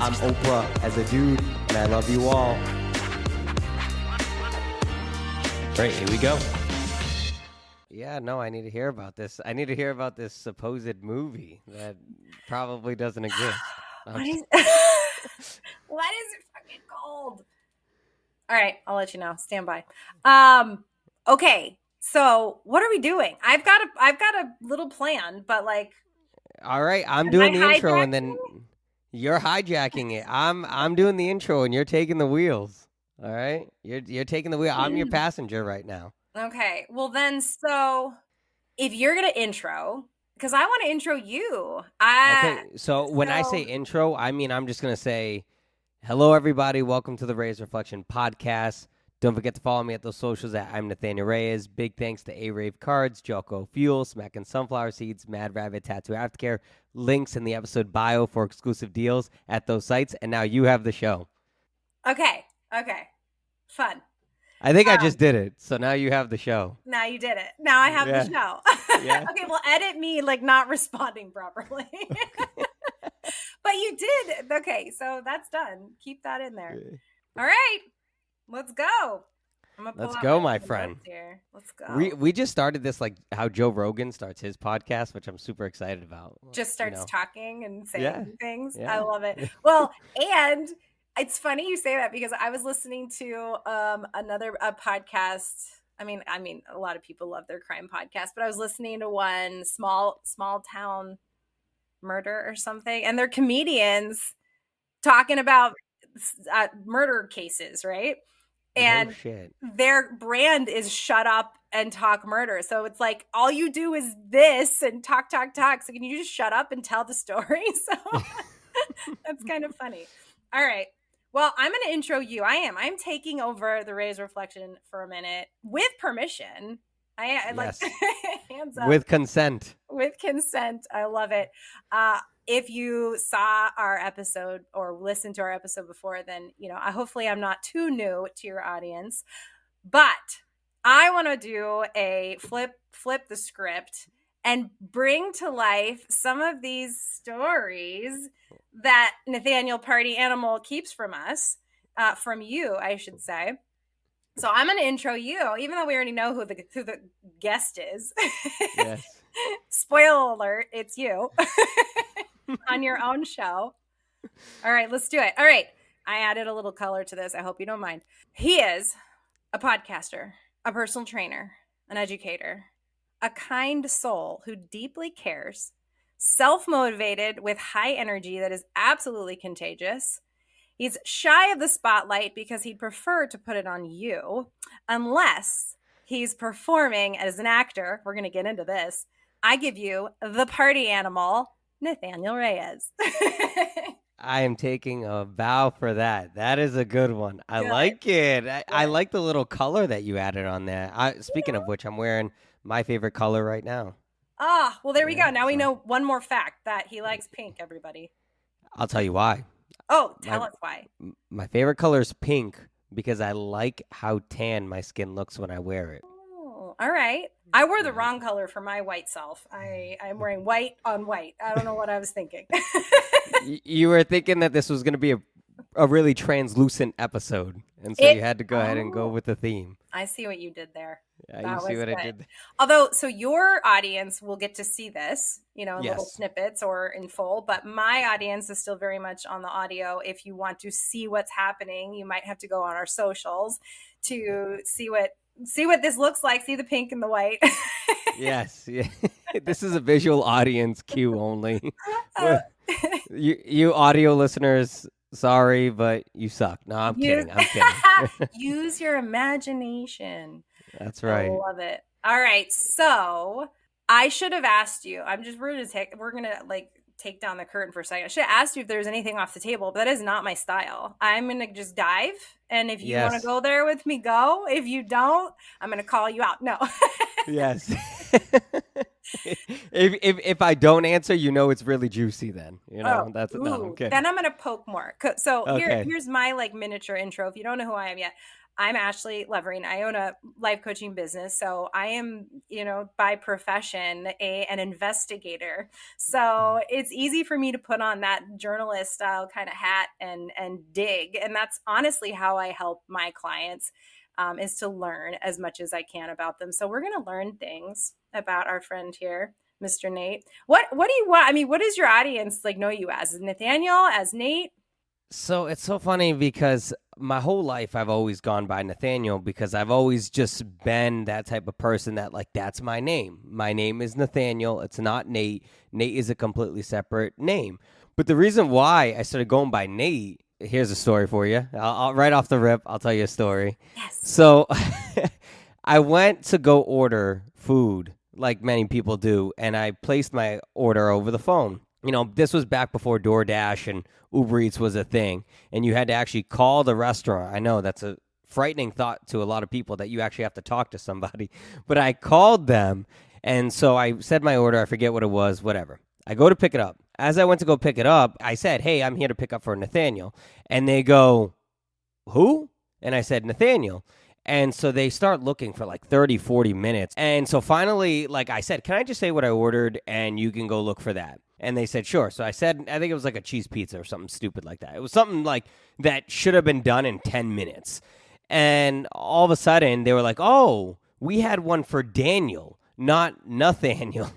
I'm Oprah as a dude, and I love you all. All right, here we go. Yeah, no, I need to hear about this. I need to hear about this supposed movie that probably doesn't exist. What is what is it fucking called? All right, I'll let you know. Stand by. Okay. So what are we doing? I've got a little plan, but like, All right, I'm am doing I the intro, hijacking and then you're hijacking it. I'm doing the intro, and you're taking the wheels. All right, you're taking the wheel. I'm your passenger right now. Okay. Well then, so if you're gonna intro, because I want to intro you. Okay, so when I say intro, I mean I'm just gonna say, hello everybody, welcome to the Reyes Reflection podcast. Don't forget to follow me at those socials at I'm Nathanael Reyes. Big thanks to ARAVE Cards, Jocko Fuel, SMACKIN Sunflower Seeds, Mad Rabbit Tattoo Aftercare. Links in the episode bio for exclusive deals at those sites. And now you have the show. Okay. Fun. I think I just did it. So now you have the show. Now you did it. Now I have the show. Yeah. Okay, well, edit me like not responding properly. But you did. Okay, so that's done. Keep that in there. All right. Let's go. Let's go, my friend. Here. Let's go. We just started this like how Joe Rogan starts his podcast, which I'm super excited about. Just starts talking and saying things. Yeah. I love it. Well, and it's funny you say that because I was listening to a podcast. I mean, a lot of people love their crime podcast, but I was listening to one small town murder or something, and they're comedians talking about murder cases, right? And their brand is shut up and talk murder. So it's like, all you do is this and talk. So can you just shut up and tell the story? So that's kind of funny. All right. Well, I'm going to intro you. I'm taking over the Reyes Reflection for a minute with permission. I like hands up. With consent. With consent. I love it. If you saw our episode or listened to our episode before, then, hopefully I'm not too new to your audience, but I want to do a flip the script and bring to life some of these stories that Nathanael Party Animal keeps from us, from you, I should say. So I'm going to intro you, even though we already know who the guest is. Yes. Spoiler alert, it's you on your own show. All right, let's do it. All right. I added a little color to this. I hope you don't mind. He is a podcaster, a personal trainer, an educator, a kind soul who deeply cares, self-motivated with high energy that is absolutely contagious. He's shy of the spotlight because he'd prefer to put it on you, unless he's performing as an actor. We're going to get into this. I give you the party animal, Nathanael Reyes. I am taking a bow for that. That is a good one. I like it. I like the little color that you added on there. Speaking of which, I'm wearing my favorite color right now. Ah, well, there we go. Now we know one more fact, that he likes pink, everybody. I'll tell you why. Oh, tell us why. My favorite color is pink because I like how tan my skin looks when I wear it. Oh, all right. I wore the wrong color for my white self. I'm wearing white on white. I don't know what I was thinking. You were thinking that this was going to be a really translucent episode, and so you had to go ahead and go with the theme. I see what you did there. Yeah, you see what I did? Although, so your audience will get to see this, in little snippets or in full, but my audience is still very much on the audio. If you want to see what's happening, you might have to go on our socials to see what this looks like, see the pink and the white. Yes. Yeah. This is a visual audience cue only. You audio listeners, sorry, but you suck. No, I'm kidding. Use your imagination. That's right. I love it. All right. So I should have asked you. We're gonna take down the curtain for a second. I should have asked you if there's anything off the table, but that is not my style. I'm gonna just dive, and if you want to go there with me, go. If you don't, I'm gonna call you out. No. Yes. if I don't answer, it's really juicy. Then that's no. I'm kidding. Then I'm gonna poke more. So Okay. here's my like miniature intro. If you don't know who I am yet, I'm Ashley Levering. I own a life coaching business. So I am, by profession, an investigator. So it's easy for me to put on that journalist style kind of hat and dig. And that's honestly how I help my clients, is to learn as much as I can about them. So we're going to learn things about our friend here, Mr. Nate. What do you want? I mean, what does your audience know you as? Nathanael, as Nate? So it's so funny because my whole life I've always gone by Nathanael because I've always just been that type of person that that's my name. My name is Nathanael. It's not Nate. Nate is a completely separate name. But the reason why I started going by Nate, here's a story for you. I'll right off the rip, I'll tell you a story. Yes. So I went to go order food like many people do, and I placed my order over the phone. This was back before DoorDash and Uber Eats was a thing, and you had to actually call the restaurant. I know that's a frightening thought to a lot of people that you actually have to talk to somebody, but I called them, and so I said my order. I forget what it was, whatever. I go to pick it up. As I went to go pick it up, I said, "Hey, I'm here to pick up for Nathanael," and they go, "Who?" And I said, "Nathanael." And so they start looking for 30, 40 minutes. And so finally, I said, "Can I just say what I ordered and you can go look for that?" And they said, "Sure." So I said, I think it was a cheese pizza or something stupid like that. It was something that should have been done in 10 minutes. And all of a sudden they were like, "Oh, we had one for Daniel, not Nathanael."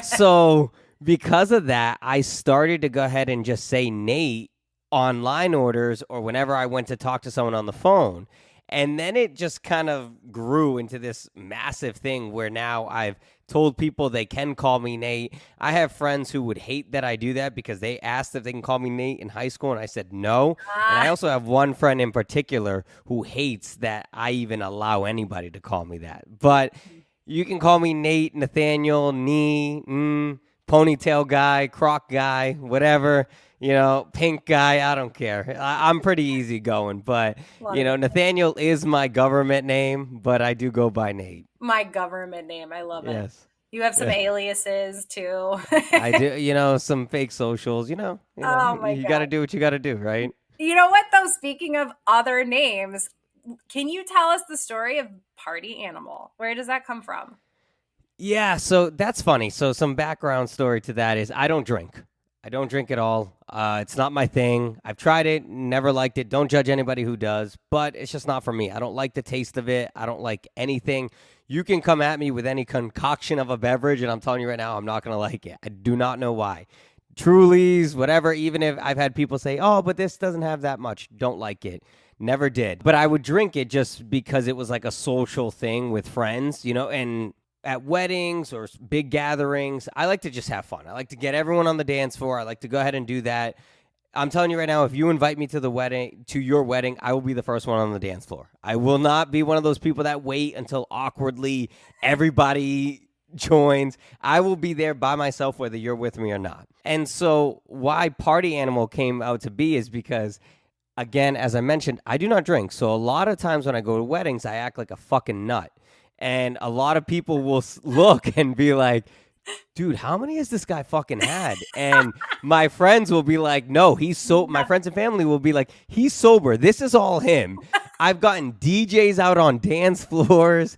So because of that, I started to go ahead and just say Nate on line orders or whenever I went to talk to someone on the phone. And then it just kind of grew into this massive thing where now I've told people they can call me Nate. I have friends who would hate that I do that because they asked if they can call me Nate in high school, and I said no. And I also have one friend in particular who hates that I even allow anybody to call me that. But you can call me Nate, Nathanael, ponytail guy, croc guy, whatever. Pink guy, I don't care. I'm pretty easygoing, but, Nathanael is my government name, but I do go by Nate. My government name. I love it. Yes. You have some aliases, too. I do, some fake socials, Oh, my God. You got to do what you got to do, right? You know what, though? Speaking of other names, can you tell us the story of Party Animal? Where does that come from? Yeah, so that's funny. So some background story to that is I don't drink. I don't drink at all. It's not my thing. I've tried it, never liked it. Don't judge anybody who does, but it's just not for me. I don't like the taste of it. I don't like anything. You can come at me with any concoction of a beverage, and I'm telling you right now, I'm not going to like it. I do not know why. Trulies, whatever, even if I've had people say, "Oh, but this doesn't have that much." Don't like it. Never did. But I would drink it just because it was like a social thing with friends, and at weddings or big gatherings, I like to just have fun. I like to get everyone on the dance floor. I like to go ahead and do that. I'm telling you right now, if you invite me to your wedding, I will be the first one on the dance floor. I will not be one of those people that wait until awkwardly everybody joins. I will be there by myself, whether you're with me or not. And so why Party Animal came out to be is because, again, as I mentioned, I do not drink. So a lot of times when I go to weddings, I act like a fucking nut. And a lot of people will look and be like, "Dude, how many has this guy fucking had?" And my friends will be like, "No, he's so." My friends and family will be like, "He's sober. This is all him." I've gotten DJs out on dance floors.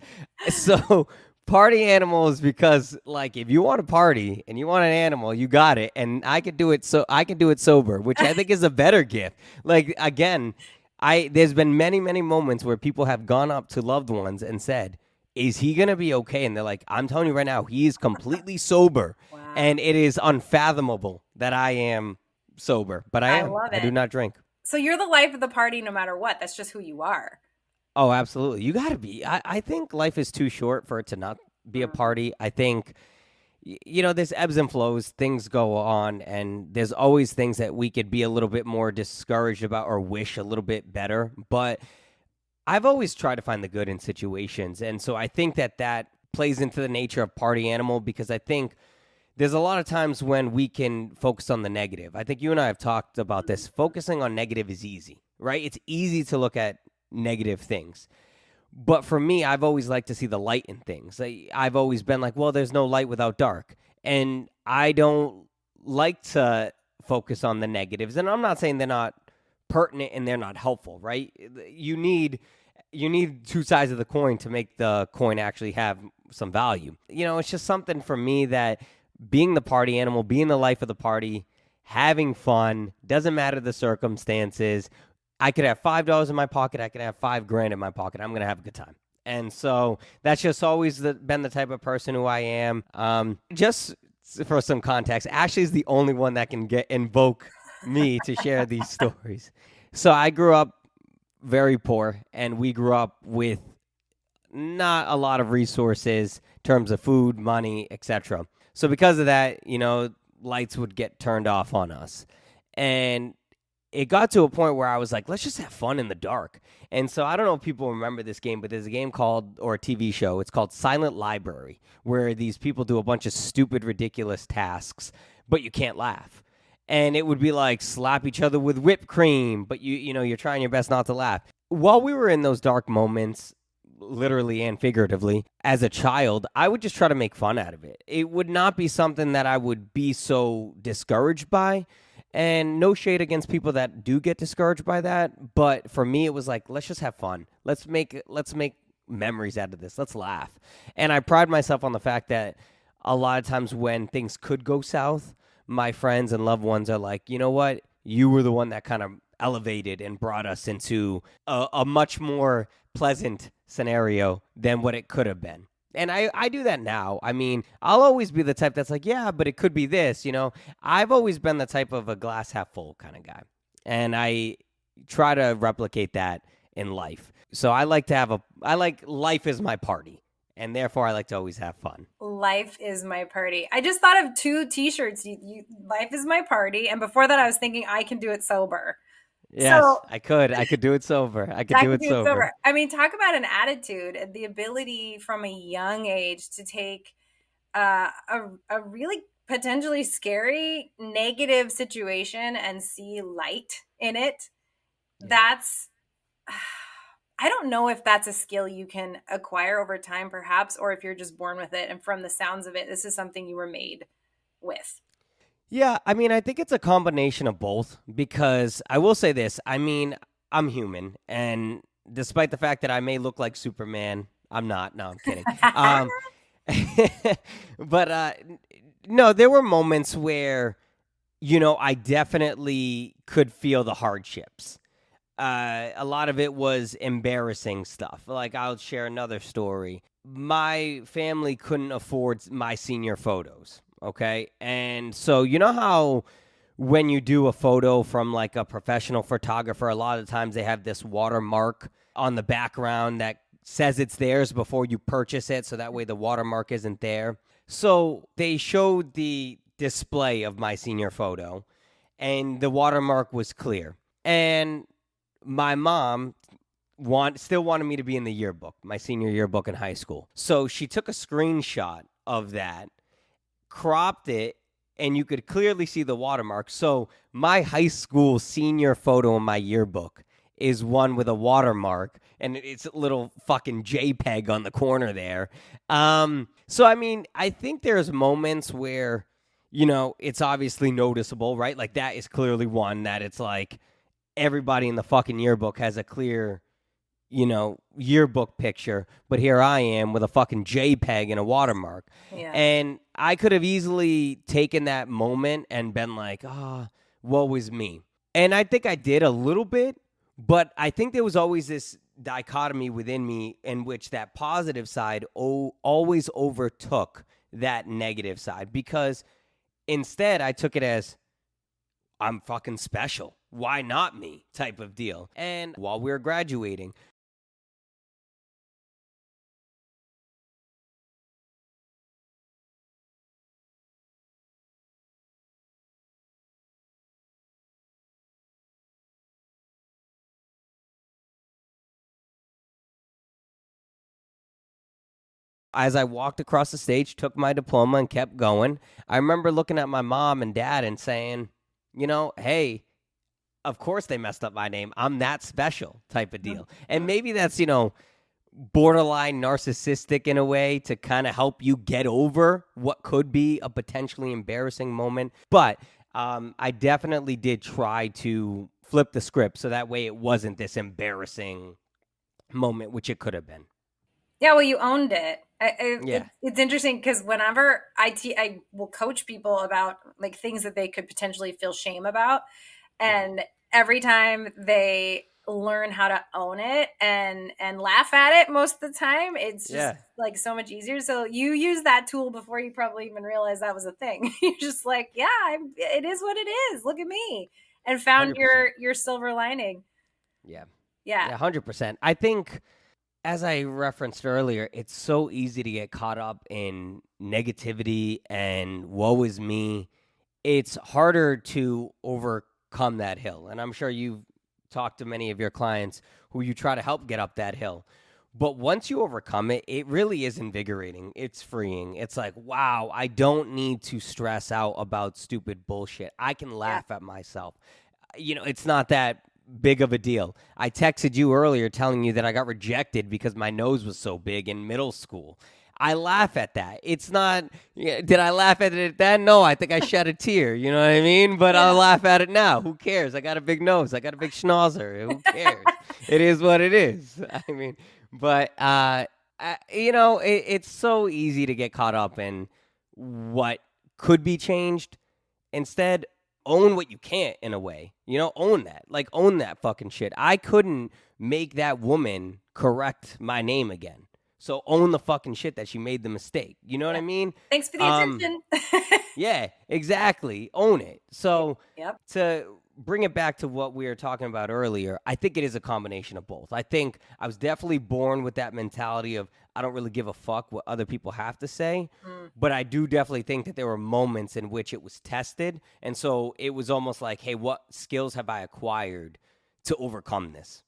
So Party Animal is because, if you want to party and you want an animal, you got it. And I can do it. So I can do it sober, which I think is a better gift. Again, there's been many, many moments where people have gone up to loved ones and said, "Is he going to be okay?" And they're like, "I'm telling you right now, he is completely sober." Wow. And it is unfathomable that I am sober, but I am. Love it. I do not drink. So you're the life of the party no matter what. That's just who you are. Oh, absolutely. You got to be. I think life is too short for it to not be a party. I think, there's ebbs and flows. Things go on, and there's always things that we could be a little bit more discouraged about or wish a little bit better. But I've always tried to find the good in situations, and so I think that plays into the nature of Party Animal because I think there's a lot of times when we can focus on the negative. I think you and I have talked about this. Focusing on negative is easy, right? It's easy to look at negative things. But for me, I've always liked to see the light in things. I've always been like, well, there's no light without dark. And I don't like to focus on the negatives. And I'm not saying they're not pertinent and they're not helpful, right? You need two sides of the coin to make the coin actually have some value. It's just something for me that being the party animal, being the life of the party, having fun, doesn't matter the circumstances. I could have $5 in my pocket. I could have $5,000 in my pocket. I'm going to have a good time. And so that's just always been the type of person who I am. Just for some context, Ashley is the only one that can invoke me to share these stories. So I grew up very poor, and we grew up with not a lot of resources in terms of food, money, etc. So because of that, lights would get turned off on us. And it got to a point where I was like, let's just have fun in the dark. And so I don't know if people remember this game, but there's a game or a TV show. It's called Silent Library, where these people do a bunch of stupid, ridiculous tasks, but you can't laugh. And it would be like slap each other with whipped cream, but you're trying your best not to laugh. While we were in those dark moments, literally and figuratively, as a child, I would just try to make fun out of it. It would not be something that I would be so discouraged by. And no shade against people that do get discouraged by that. But for me, it was like, let's just have fun. Let's make memories out of this. Let's laugh. And I pride myself on the fact that a lot of times when things could go south, my friends and loved ones are like, you know what? You were the one that kind of elevated and brought us into a much more pleasant scenario than what it could have been. And I do that now. I mean, I'll always be the type that's like, yeah, but it could be this, I've always been the type of a glass half full kind of guy. And I try to replicate that in life. So I like life is my party. And therefore, I like to always have fun. Life is my party. I just thought of 2 t-shirts. Life is my party. And before that, I was thinking I can do it sober. Yes, so, I could do it sober. I could do it sober. I mean, talk about an attitude, the ability from a young age to take a really potentially scary, negative situation and see light in it. Yeah. That's, I don't know if that's a skill you can acquire over time, perhaps, or if you're just born with it. And from the sounds of it, this is something you were made with. Yeah, I mean, I think it's a combination of both, because I will say this. I mean, I'm human, and despite the fact that I may look like Superman, I'm not. No, I'm kidding. But no, there were moments where, I definitely could feel the hardships. A lot of it was embarrassing stuff. Like, I'll share another story. My family couldn't afford my senior photos. Okay. And so, you know how when you do a photo from like a professional photographer, a lot of times they have this watermark on the background that says it's theirs before you purchase it. So that way the watermark isn't there. So they showed the display of my senior photo and the watermark was clear. And my mom still wanted me to be in the yearbook, my senior yearbook in high school. So she took a screenshot of that, cropped it, and you could clearly see the watermark. So my high school senior photo in my yearbook is one with a watermark, and it's a little fucking JPEG on the corner there. So, I mean, I think there's moments where, it's obviously noticeable, right? Like, that is clearly one that it's like everybody in the fucking yearbook has a clear, yearbook picture, but here I am with a fucking JPEG and a watermark. Yeah. And I could have easily taken that moment and been like, woe is me. And I think I did a little bit, but I think there was always this dichotomy within me in which that positive side always overtook that negative side, because instead I took it as, I'm fucking special. Why not me? Type of deal. And while we were graduating, as I walked across the stage, took my diploma and kept going, I remember looking at my mom and dad and saying, hey, of course they messed up my name. I'm that special type of deal. And maybe that's, borderline narcissistic in a way to kind of help you get over what could be a potentially embarrassing moment. But I definitely did try to flip the script so that way it wasn't this embarrassing moment, which it could have been. Yeah, well, you owned it. Yeah. It's interesting because whenever I will coach people about like things that they could potentially feel shame about, and every time they learn how to own it and laugh at it, most of the time it's just like so much easier. So you use that tool before you probably even realized that was a thing. You're just like, yeah, it is what it is. Look at me, and found 100%. your silver lining. Yeah, 100%. I think, as I referenced earlier, it's so easy to get caught up in negativity and woe is me. It's harder to overcome that hill. And I'm sure you've talked to many of your clients who you try to help get up that hill. But once you overcome it, it really is invigorating. It's freeing. It's like, wow, I don't need to stress out about stupid bullshit. I can laugh at myself. It's not that big of a deal. I texted you earlier telling you that I got rejected because my nose was so big in middle school. I laugh at that. It's not, did I laugh at it then? No, I think I shed a tear. You know what I mean? But I'll laugh at it now. Who cares? I got a big nose. I got a big schnauzer. Who cares? It is what it is. I mean, but, it's so easy to get caught up in what could be changed. Instead, own what you can't in a way. Own that. Like, own that fucking shit. I couldn't make that woman correct my name again. So own the fucking shit that she made the mistake. You know what I mean? Thanks for the attention. Yeah, exactly. Own it. So Yep. to bring it back to what we were talking about earlier, I think it is a combination of both. I think I was definitely born with that mentality of I don't really give a fuck what other people have to say. But I do definitely think that there were moments in which it was tested. And so it was almost like, hey, what skills have I acquired to overcome this?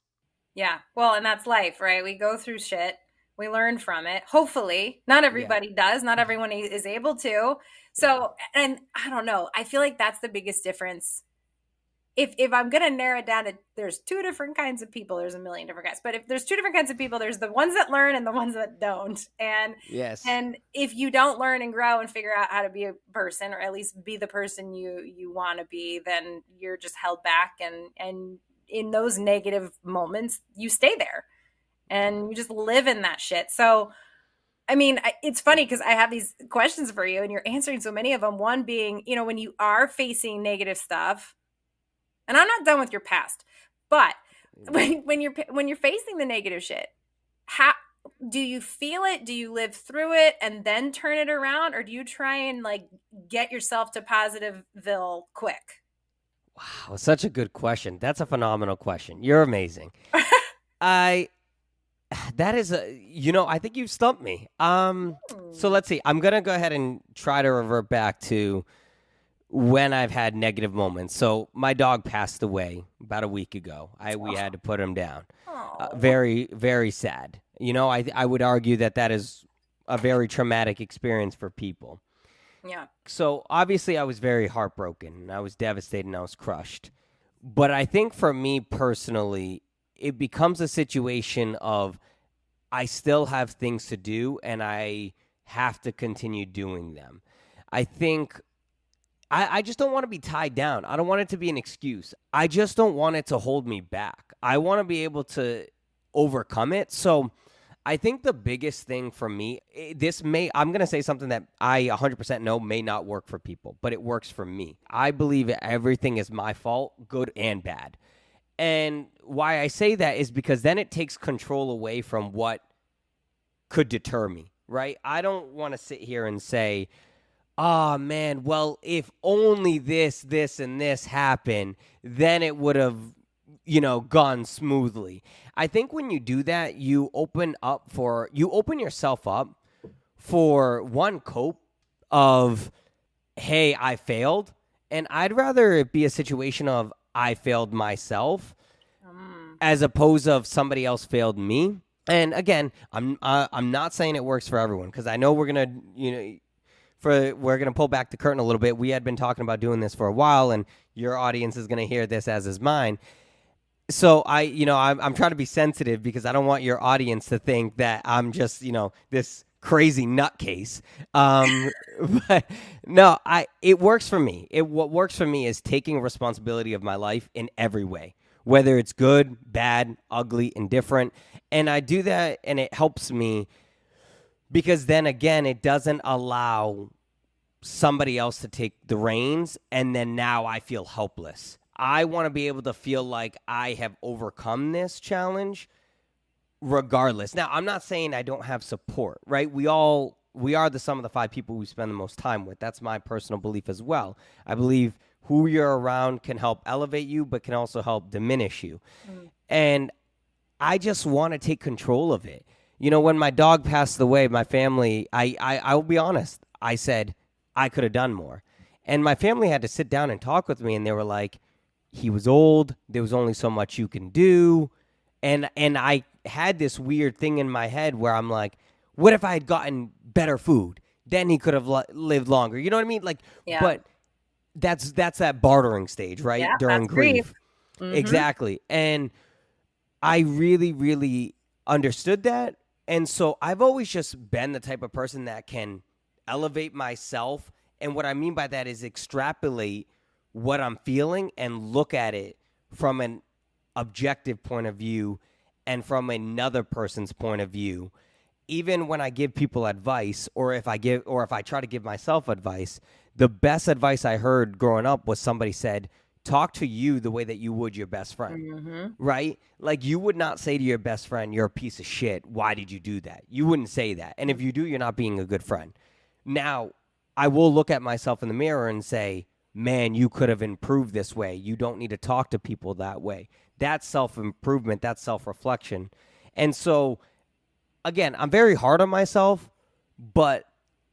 Yeah. Well, and that's life, right? We go through shit. We learn from it. Hopefully, not everybody does. Not everyone is able to. So, and I don't know. I feel like that's the biggest difference. If I'm going to narrow it down to, there's two different kinds of people. There's a million different guys. But if there's two different kinds of people, there's the ones that learn and the ones that don't. And and if you don't learn and grow and figure out how to be a person, or at least be the person you want to be, then you're just held back. And in those negative moments, you stay there. And you just live in that shit. So, I mean, it's funny because I have these questions for you and you're answering so many of them. One being, when you are facing negative stuff, and I'm not done with your past, but when you're facing the negative shit, how do you feel it? Do you live through it and then turn it around? Or do you try and like get yourself to Positiveville quick? Wow, such a good question. That's a phenomenal question. You're amazing. That is I think you've stumped me. So let's see. I'm going to go ahead and try to revert back to when I've had negative moments. So my dog passed away about a week ago. We had to put him down. Very, very sad. I would argue that is a very traumatic experience for people. Yeah. So obviously I was very heartbroken. I was devastated and I was crushed. But I think for me personally, it becomes a situation of I still have things to do and I have to continue doing them. I think I just don't want to be tied down. I don't want it to be an excuse. I just don't want it to hold me back. I want to be able to overcome it. So I think the biggest thing for me, I'm going to say something that I 100% know may not work for people, but it works for me. I believe everything is my fault, good and bad. And why I say that is because then it takes control away from what could deter me, right? I don't want to sit here and say, oh, man, well, if only this, and this happened, then it would have, gone smoothly. I think when you do that, you open yourself up for one cope of, hey, I failed. And I'd rather it be a situation of I failed myself as opposed of somebody else failed me. And again, I'm not saying it works for everyone because I know we're going to, we're going to pull back the curtain a little bit. We had been talking about doing this for a while, and your audience is going to hear this as is mine. So I'm trying to be sensitive because I don't want your audience to think that I'm just, this crazy nutcase. But no, it works for me. What works for me is taking responsibility of my life in every way, whether it's good, bad, ugly, indifferent. And I do that and it helps me because then again, it doesn't allow somebody else to take the reins, and then now I feel helpless. I want to be able to feel like I have overcome this challenge regardless. Now, I'm not saying I don't have support, right? We are the sum of the 5 people we spend the most time with. That's my personal belief as well. I believe who you're around can help elevate you, but can also help diminish you. And I just want to take control of it. When my dog passed away, my family, I will be honest, I said I could have done more. And my family had to sit down and talk with me, and they were like, he was old. There was only so much you can do. And I had this weird thing in my head where I'm like, what if I had gotten better food? Then he could have lived longer. You know what I mean? Like, Yeah. But that's that bartering stage, right? Yeah, During that's grief. Mhm. Exactly. And I really, really understood that. And so I've always just been the type of person that can elevate myself. And what I mean by that is extrapolate what I'm feeling and look at it from an objective point of view and from another person's point of view. Even when I give people advice, or if I try to give myself advice, the best advice I heard growing up was somebody said, talk to you the way that you would your best friend, right? Like you would not say to your best friend, you're a piece of shit. Why did you do that? You wouldn't say that. And if you do, you're not being a good friend. Now, I will look at myself in the mirror and say, man, you could have improved this way. You don't need to talk to people that way. That's self-improvement. That's self-reflection. And so, again, I'm very hard on myself, but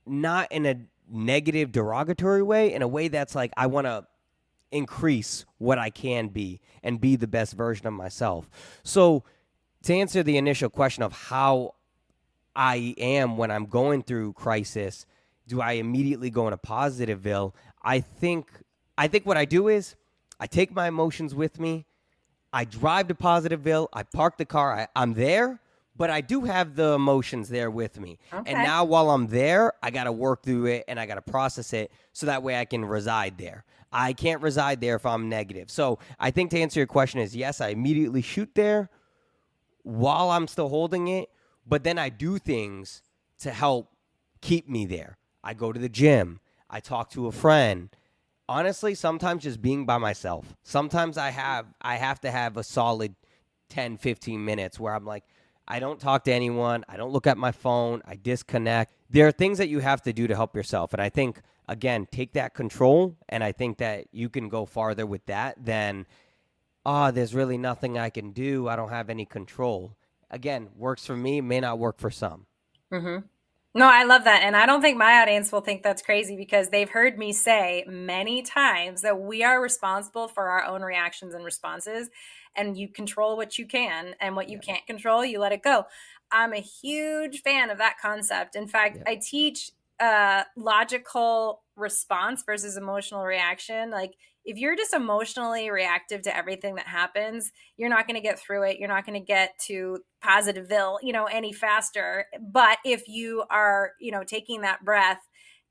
not in a negative, derogatory way, in a way that's like I want to increase what I can be and be the best version of myself. So to answer the initial question of how I am when I'm going through crisis, do I immediately go in a positiveville? I think what I do is I take my emotions with me. I drive to Positiveville. I park the car. I'm there, but I do have the emotions there with me. Okay. And now while I'm there, I got to work through it and I got to process it so that way I can reside there. I can't reside there if I'm negative. So I think to answer your question is yes, I immediately shoot there while I'm still holding it, but then I do things to help keep me there. I go to the gym. I talk to a friend. Honestly, sometimes just being by myself. Sometimes I have to have a solid 10, 15 minutes where I'm like, I don't talk to anyone. I don't look at my phone. I disconnect. There are things that you have to do to help yourself. And I think, again, take that control. And I think that you can go farther with that than, there's really nothing I can do. I don't have any control. Again, works for me, may not work for some. No, I love that. And I don't think my audience will think that's crazy because they've heard me say many times that we are responsible for our own reactions and responses, and you control what you can, and what you can't control, you let it go. I'm a huge fan of that concept. In fact, I teach logical response versus emotional reaction. Like if you're just emotionally reactive to everything that happens, you're not going to get through it. You're not going to get to Positiveville, any faster. But if you are, taking that breath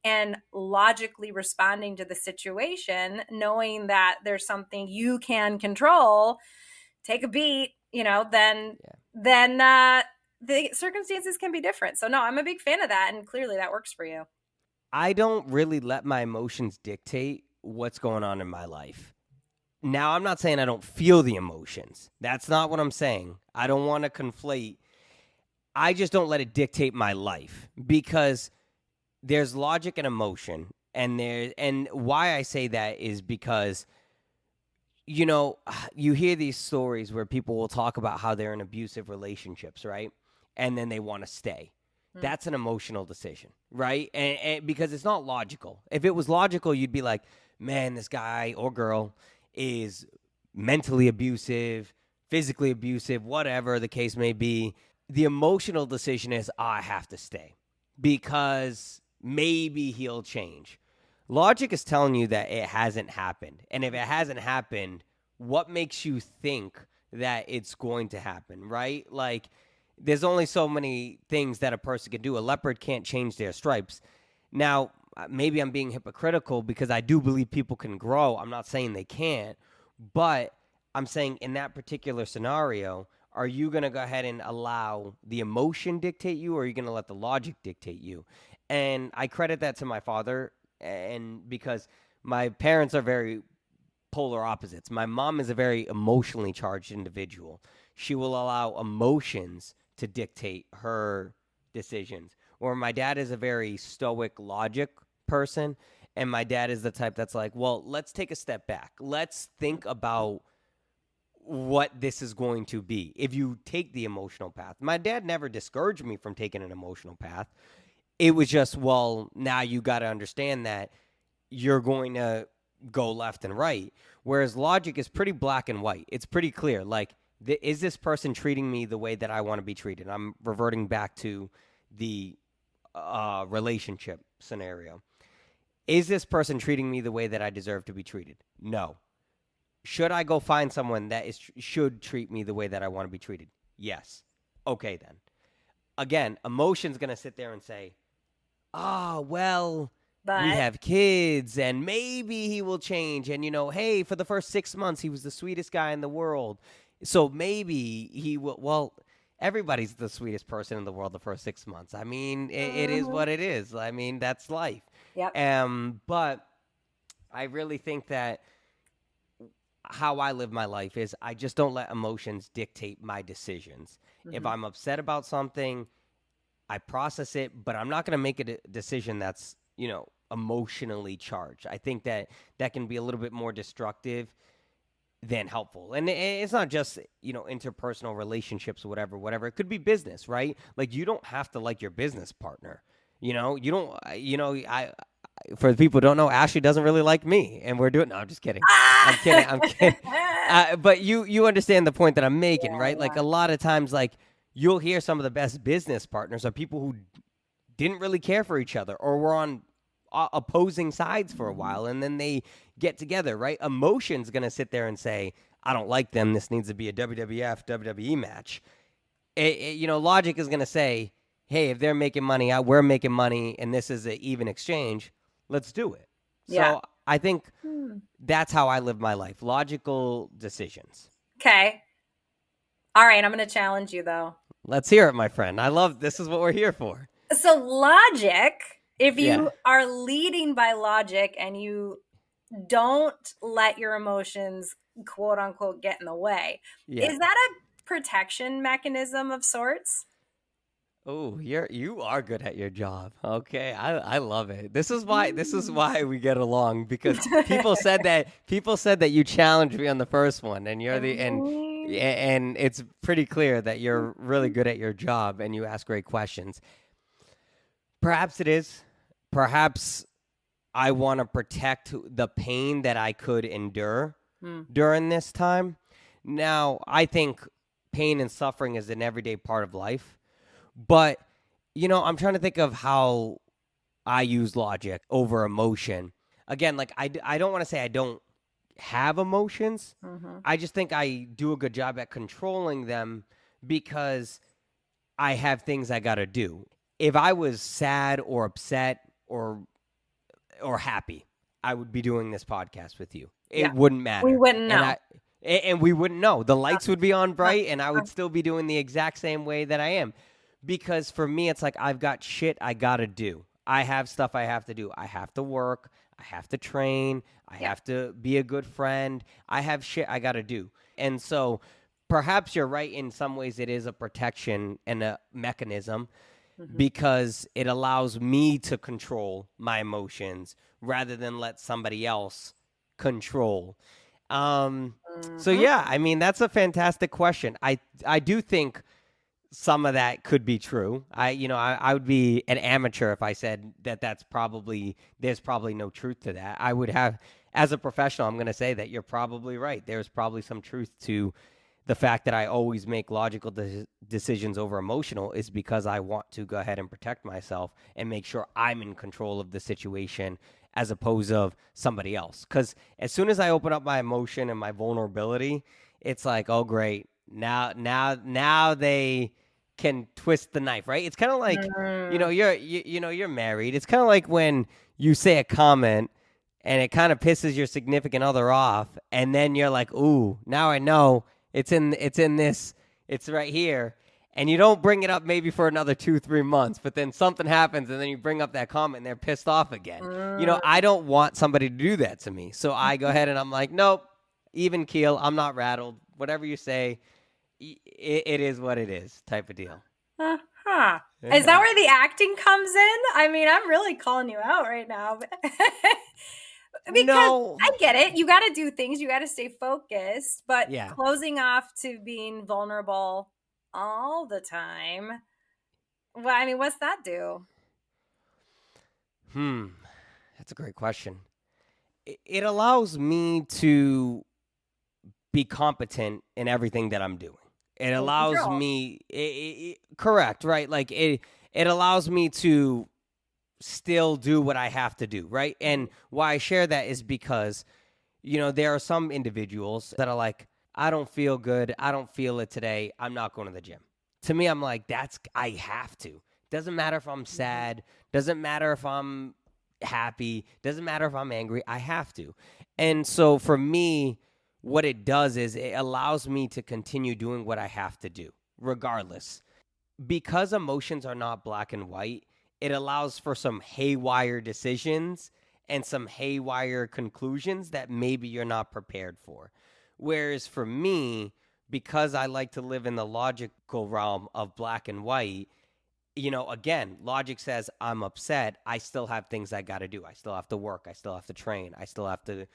and logically responding to the situation, knowing that there's something you can control, take a beat, then the circumstances can be different. So no, I'm a big fan of that. And clearly that works for you. I don't really let my emotions dictate what's going on in my life. Now, I'm not saying I don't feel the emotions. That's not what I'm saying. I don't want to conflate. I just don't let it dictate my life because there's logic and emotion. And why I say that is because, you hear these stories where people will talk about how they're in abusive relationships, right? And then they want to stay. That's an emotional decision, right? And because it's not logical. If it was logical, you'd be like, man, this guy or girl is mentally abusive, physically abusive, whatever the case may be. The emotional decision is, I have to stay because maybe he'll change. Logic is telling you that it hasn't happened. And if it hasn't happened, what makes you think that it's going to happen, right? Like, there's only so many things that a person can do. A leopard can't change their stripes. Now, maybe I'm being hypocritical because I do believe people can grow. I'm not saying they can't, but I'm saying in that particular scenario, are you going to go ahead and allow the emotion dictate you, or are you going to let the logic dictate you? And I credit that to my father, and because my parents are very polar opposites. My mom is a very emotionally charged individual. She will allow emotions to dictate her decisions. Or my dad is a very stoic logic person, and my dad is the type that's like, well, let's take a step back. Let's think about what this is going to be if you take the emotional path. My dad never discouraged me from taking an emotional path. It was just, well, now you got to understand that you're going to go left and right. Whereas logic is pretty black and white. It's pretty clear. Like, is this person treating me the way that I want to be treated? I'm reverting back to the relationship scenario. Is this person treating me the way that I deserve to be treated? No. Should I go find someone that should treat me the way that I want to be treated? Yes. Okay, then. Again, emotion's going to sit there and say, oh, well, we have kids and maybe he will change. And, hey, for the first 6 months, he was the sweetest guy in the world. So maybe he will. Well, everybody's the sweetest person in the world the first 6 months. I mean, it is what it is. I mean, that's life. Yep. But I really think that how I live my life is I just don't let emotions dictate my decisions. Mm-hmm. If I'm upset about something, I process it, but I'm not going to make a decision that's, emotionally charged. I think that can be a little bit more destructive than helpful. And it's not just, interpersonal relationships or whatever. It could be business, right? Like, you don't have to like your business partner. You don't, for the people who don't know, Ashley doesn't really like me, and we're doing. No, I'm just kidding. I'm kidding. But you understand the point that I'm making, right? Yeah. Like, a lot of times, like, you'll hear some of the best business partners are people who didn't really care for each other or were on opposing sides for a while, and then they get together, right? Emotion's gonna sit there and say, I don't like them. This needs to be a WWF, WWE match. Logic is gonna say, hey, if they're making money, we're making money, and this is an even exchange, let's do it. Yeah. So I think that's how I live my life. Logical decisions. Okay. All right, I'm going to challenge you, though. Let's hear it, my friend. This is what we're here for. So logic, if you are leading by logic and you don't let your emotions, quote unquote, get in the way, is that a protection mechanism of sorts? Oh, you are good at your job. Okay, I love it. This is why we get along, because people said that you challenged me on the first one, and and it's pretty clear that you're really good at your job and you ask great questions. Perhaps it is. Perhaps I want to protect the pain that I could endure during this time. Now, I think pain and suffering is an everyday part of life. But, I'm trying to think of how I use logic over emotion. Again, like, I don't want to say I don't have emotions. Mm-hmm. I just think I do a good job at controlling them because I have things I got to do. If I was sad or upset or happy, I would be doing this podcast with you. It wouldn't matter. We wouldn't know. And we wouldn't know. The lights would be on bright, and I would still be doing the exact same way that I am. Because for me, it's like I've got shit I got to do. I have stuff I have to do. I have to work. I have to train. I have to be a good friend. I have shit I got to do. And so perhaps you're right. In some ways, it is a protection and a mechanism because it allows me to control my emotions rather than let somebody else control. So, yeah, I mean, that's a fantastic question. I do think some of that could be true. I would be an amateur if I said that there's probably no truth to that. I would have, as a professional, I'm going to say that you're probably right. There's probably some truth to the fact that I always make logical decisions over emotional is because I want to go ahead and protect myself and make sure I'm in control of the situation as opposed of somebody else. Because as soon as I open up my emotion and my vulnerability, it's like, oh great, now they can twist the knife, right? It's kind of like, you're married. It's kind of like when you say a comment and it kind of pisses your significant other off, and then you're like, ooh, now I know it's in this, it's right here. And you don't bring it up maybe for another 2-3 months, but then something happens and then you bring up that comment and they're pissed off again. I don't want somebody to do that to me. So I go ahead and I'm like, nope, even keel. I'm not rattled. Whatever you say, it is what it is type of deal. Uh-huh. Is that where the acting comes in? I mean, I'm really calling you out right now. Because no. I get it. You got to do things. You got to stay focused. But Yeah. closing off to being vulnerable all the time, well, I mean, what's that do? That's a great question. It allows me to be competent in everything that I'm doing. It allows me, correct, right? Like it allows me to still do what I have to do, right? And why I share that is because, there are some individuals that are like, I don't feel good. I don't feel it today. I'm not going to the gym. To me, I'm like, I have to. Doesn't matter if I'm sad. Doesn't matter if I'm happy. Doesn't matter if I'm angry. I have to. And so for me, what it does is it allows me to continue doing what I have to do, regardless. Because emotions are not black and white, it allows for some haywire decisions and some haywire conclusions that maybe you're not prepared for. Whereas for me, because I like to live in the logical realm of black and white, again, logic says I'm upset. I still have things I got to do. I still have to work. I still have to train. I still have to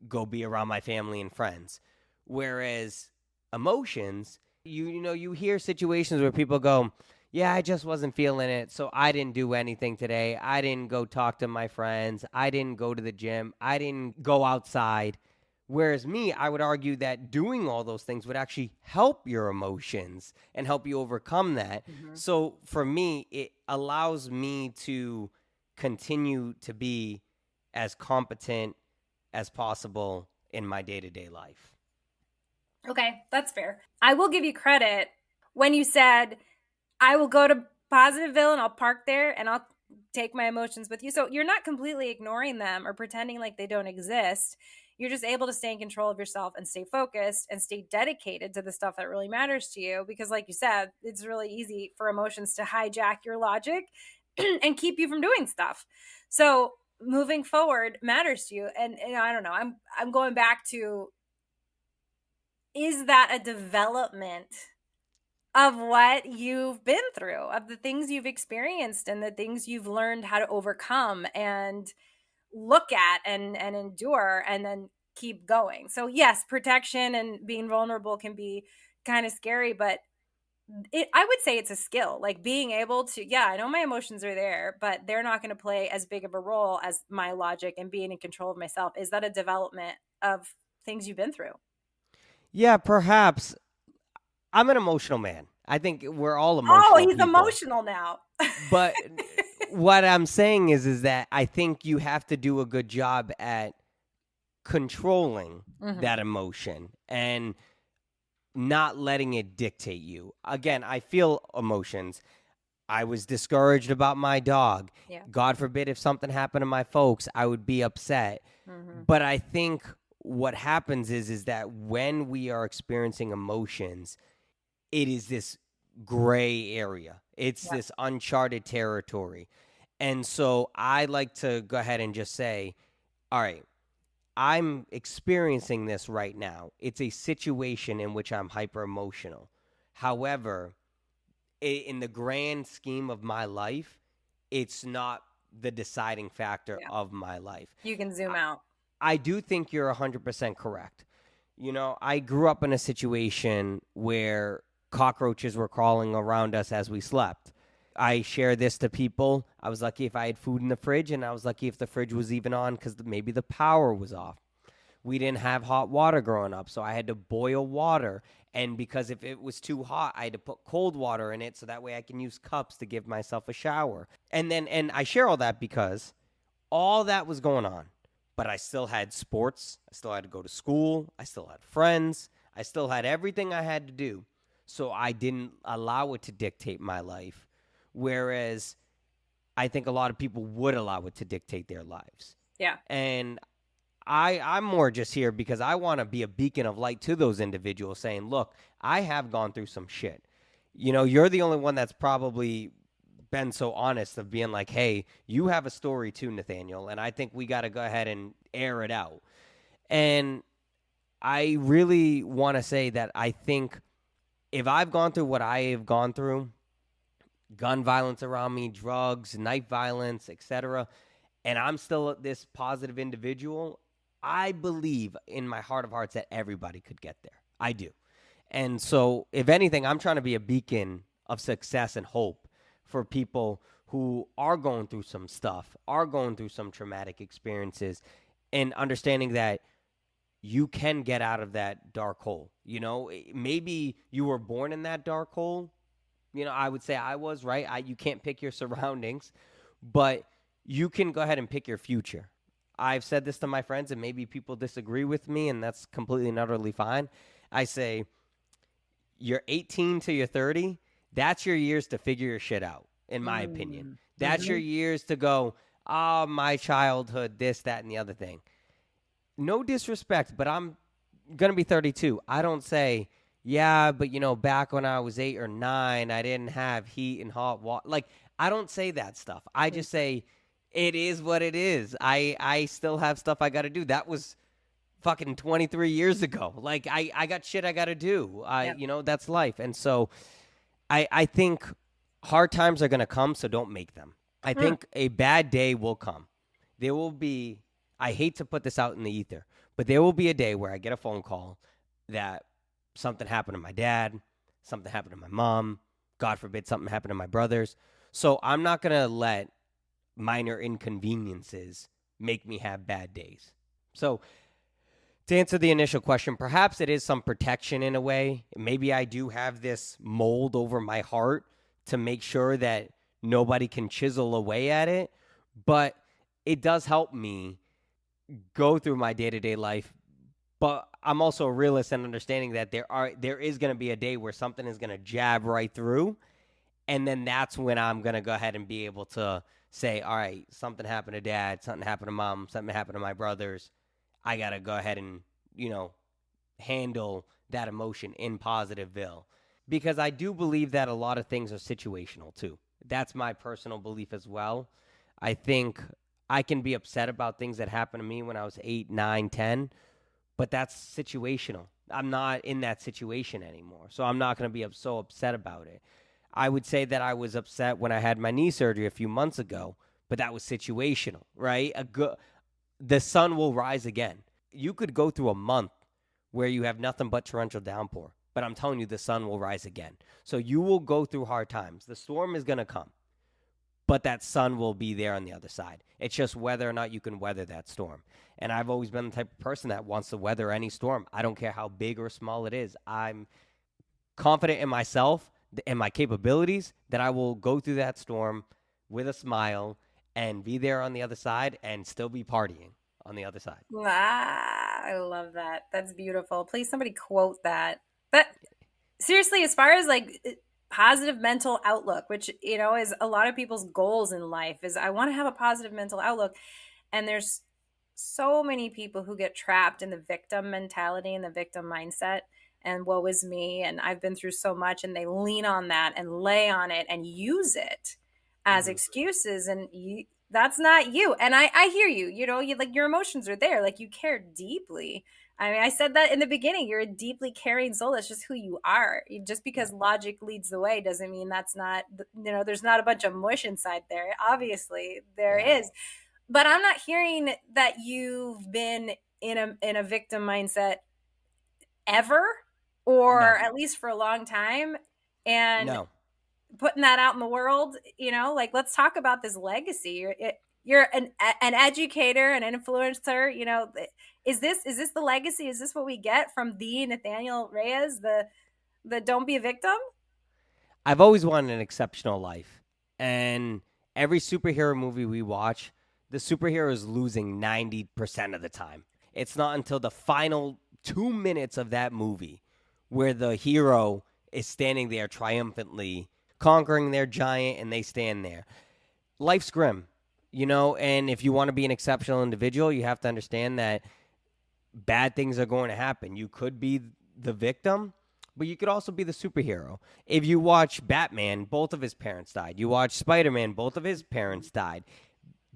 go be around my family and friends. Whereas emotions, you hear situations where people go, yeah, I just wasn't feeling it, so I didn't do anything today. I didn't go talk to my friends. I didn't go to the gym. I didn't go outside. Whereas me, I would argue that doing all those things would actually help your emotions and help you overcome that. So for me, it allows me to continue to be as competent as possible in my day-to-day life. Okay, that's fair. I will give you credit when you said, I will go to Positiveville and I'll park there and I'll take my emotions with you. So you're not completely ignoring them or pretending like they don't exist. You're just able to stay in control of yourself and stay focused and stay dedicated to the stuff that really matters to you. Because like you said, it's really easy for emotions to hijack your logic and keep you from doing stuff. So moving forward matters to you. And I don't know, I'm going back to, is that a development of what you've been through, of the things you've experienced and the things you've learned how to overcome and look at and endure and then keep going? So yes, protection and being vulnerable can be kind of scary, but I would say it's a skill, like being able to, I know my emotions are there, but they're not going to play as big of a role as my logic and being in control of myself. Is that a development of things you've been through? Yeah, perhaps. I'm an emotional man. I think we're all emotional. Oh, he's people. Emotional now. But what I'm saying is that I think you have to do a good job at controlling that emotion and not letting it dictate you. Again, I feel emotions. I was discouraged about my dog. Yeah. God forbid if something happened to my folks, I would be upset. But I think what happens is that when we are experiencing emotions, it is this gray area. It's this uncharted territory. And so I like to go ahead and just say, all right, I'm experiencing this right now. It's a situation in which I'm hyper emotional. However, in the grand scheme of my life, it's not the deciding factor of my life. You can zoom out. I do think you're 100% correct. I grew up in a situation where cockroaches were crawling around us as we slept. I share this to people. I was lucky if I had food in the fridge, and I was lucky if the fridge was even on because maybe the power was off. We didn't have hot water growing up, so I had to boil water. And because if it was too hot, I had to put cold water in it so that way I can use cups to give myself a shower. And I share all that because all that was going on, but I still had sports. I still had to go to school. I still had friends. I still had everything I had to do. So I didn't allow it to dictate my life. Whereas I think a lot of people would allow it to dictate their lives. Yeah. And I'm more just here because I want to be a beacon of light to those individuals saying, look, I have gone through some shit. You know, you're the only one that's probably been so honest of being like, hey, you have a story too, Nathanael, and I think we got to go ahead and air it out. And I really want to say that I think if I've gone through what I have gone through, gun violence around me, drugs, knife violence, etc., and I'm still this positive individual, I believe in my heart of hearts that everybody could get there. I do. And so, if anything, I'm trying to be a beacon of success and hope for people who are going through some stuff, are going through some traumatic experiences, and understanding that you can get out of that dark hole. You know, maybe you were born in that dark hole. You know, I would say I was, right? You can't pick your surroundings, but you can go ahead and pick your future. I've said this to my friends, and maybe people disagree with me, and that's completely and utterly fine. I say, you're 18 to you're 30, that's your years to figure your shit out, in my opinion. That's your years to go, my childhood, this, that, and the other thing. No disrespect, but I'm going to be 32. I don't say, yeah, but, you know, back when I was 8 or 9, I didn't have heat and hot water. Like, I don't say that stuff. I just say, it is what it is. I still have stuff I got to do. That was fucking 23 years ago. Like, I got shit I got to do. You know, that's life. And so I think hard times are going to come, so don't make them. I think a bad day will come. There will be, I hate to put this out in the ether, but there will be a day where I get a phone call that something happened to my dad, something happened to my mom, God forbid something happened to my brothers. So I'm not going to let minor inconveniences make me have bad days. So to answer the initial question, perhaps it is some protection in a way. Maybe I do have this mold over my heart to make sure that nobody can chisel away at it, but it does help me go through my day-to-day life. But I'm also a realist and understanding that there is going to be a day where something is going to jab right through, and then that's when I'm going to go ahead and be able to say, all right, something happened to dad, something happened to mom, something happened to my brothers. I got to go ahead and, you know, handle that emotion in Positiveville. Because I do believe that a lot of things are situational too. That's my personal belief as well. I think I can be upset about things that happened to me when I was 8, 9, 10, but that's situational. I'm not in that situation anymore, so I'm not going to be so upset about it. I would say that I was upset when I had my knee surgery a few months ago, but that was situational, right? The sun will rise again. You could go through a month where you have nothing but torrential downpour, but I'm telling you, the sun will rise again. So you will go through hard times. The storm is going to come, but that sun will be there on the other side. It's just whether or not you can weather that storm. And I've always been the type of person that wants to weather any storm. I don't care how big or small it is. I'm confident in myself and my capabilities that I will go through that storm with a smile and be there on the other side and still be partying on the other side. I love that. That's beautiful. Please, somebody quote that. But seriously, as far as like positive mental outlook, which, you know, is a lot of people's goals in life, is I want to have a positive mental outlook. And there's so many people who get trapped in the victim mentality and the victim mindset and woe is me, and I've been through so much, and they lean on that and lay on it and use it as excuses, and that's not you. And I hear you, you know, like your emotions are there, like you care deeply. I mean, I said that in the beginning, you're a deeply caring soul. That's just who you are. Just because logic leads the way doesn't mean that's not, you know, there's not a bunch of mush inside there. Obviously there is, but I'm not hearing that you've been in a victim mindset ever, or at least for a long time, and putting that out in the world. You know, like, let's talk about this legacy. You're an educator, an influencer. You know, is this the legacy? Is this what we get from the Nathanael Reyes, the don't be a victim? I've always wanted an exceptional life, and every superhero movie we watch, the superhero is losing 90% of the time. It's not until the final 2 minutes of that movie where the hero is standing there triumphantly, conquering their giant, and they stand there. Life's grim, and if you want to be an exceptional individual, you have to understand that bad things are going to happen. You could be the victim, but you could also be the superhero. If you watch Batman, both of his parents died. You watch Spider-Man, both of his parents died.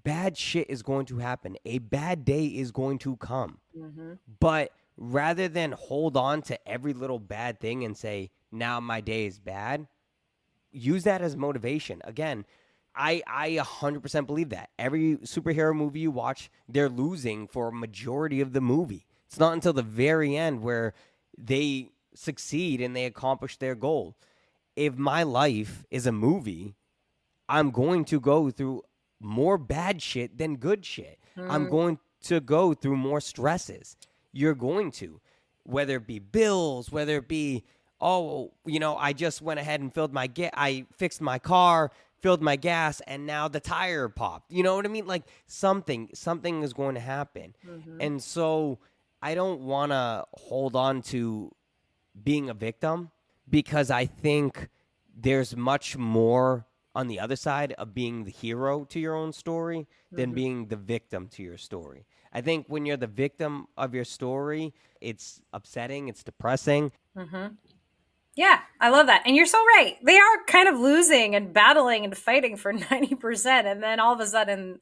Bad shit is going to happen. A bad day is going to come. Mm-hmm. But rather than hold on to every little bad thing and say, now my day is bad, use that as motivation. Again, I 100% believe that. Every superhero movie you watch, they're losing for a majority of the movie. It's not until the very end where they succeed and they accomplish their goal. If my life is a movie, I'm going to go through more bad shit than good shit. I'm going to go through more stresses. You're going to, whether it be bills, whether it be, I just went ahead and I fixed my car, filled my gas, and now the tire popped. You know what I mean? Like something is going to happen. Mm-hmm. And so I don't want to hold on to being a victim, because I think there's much more on the other side of being the hero to your own story than being the victim to your story. I think when you're the victim of your story, it's upsetting, it's depressing. Mm-hmm. Yeah, I love that. And you're so right. They are kind of losing and battling and fighting for 90%. And then all of a sudden,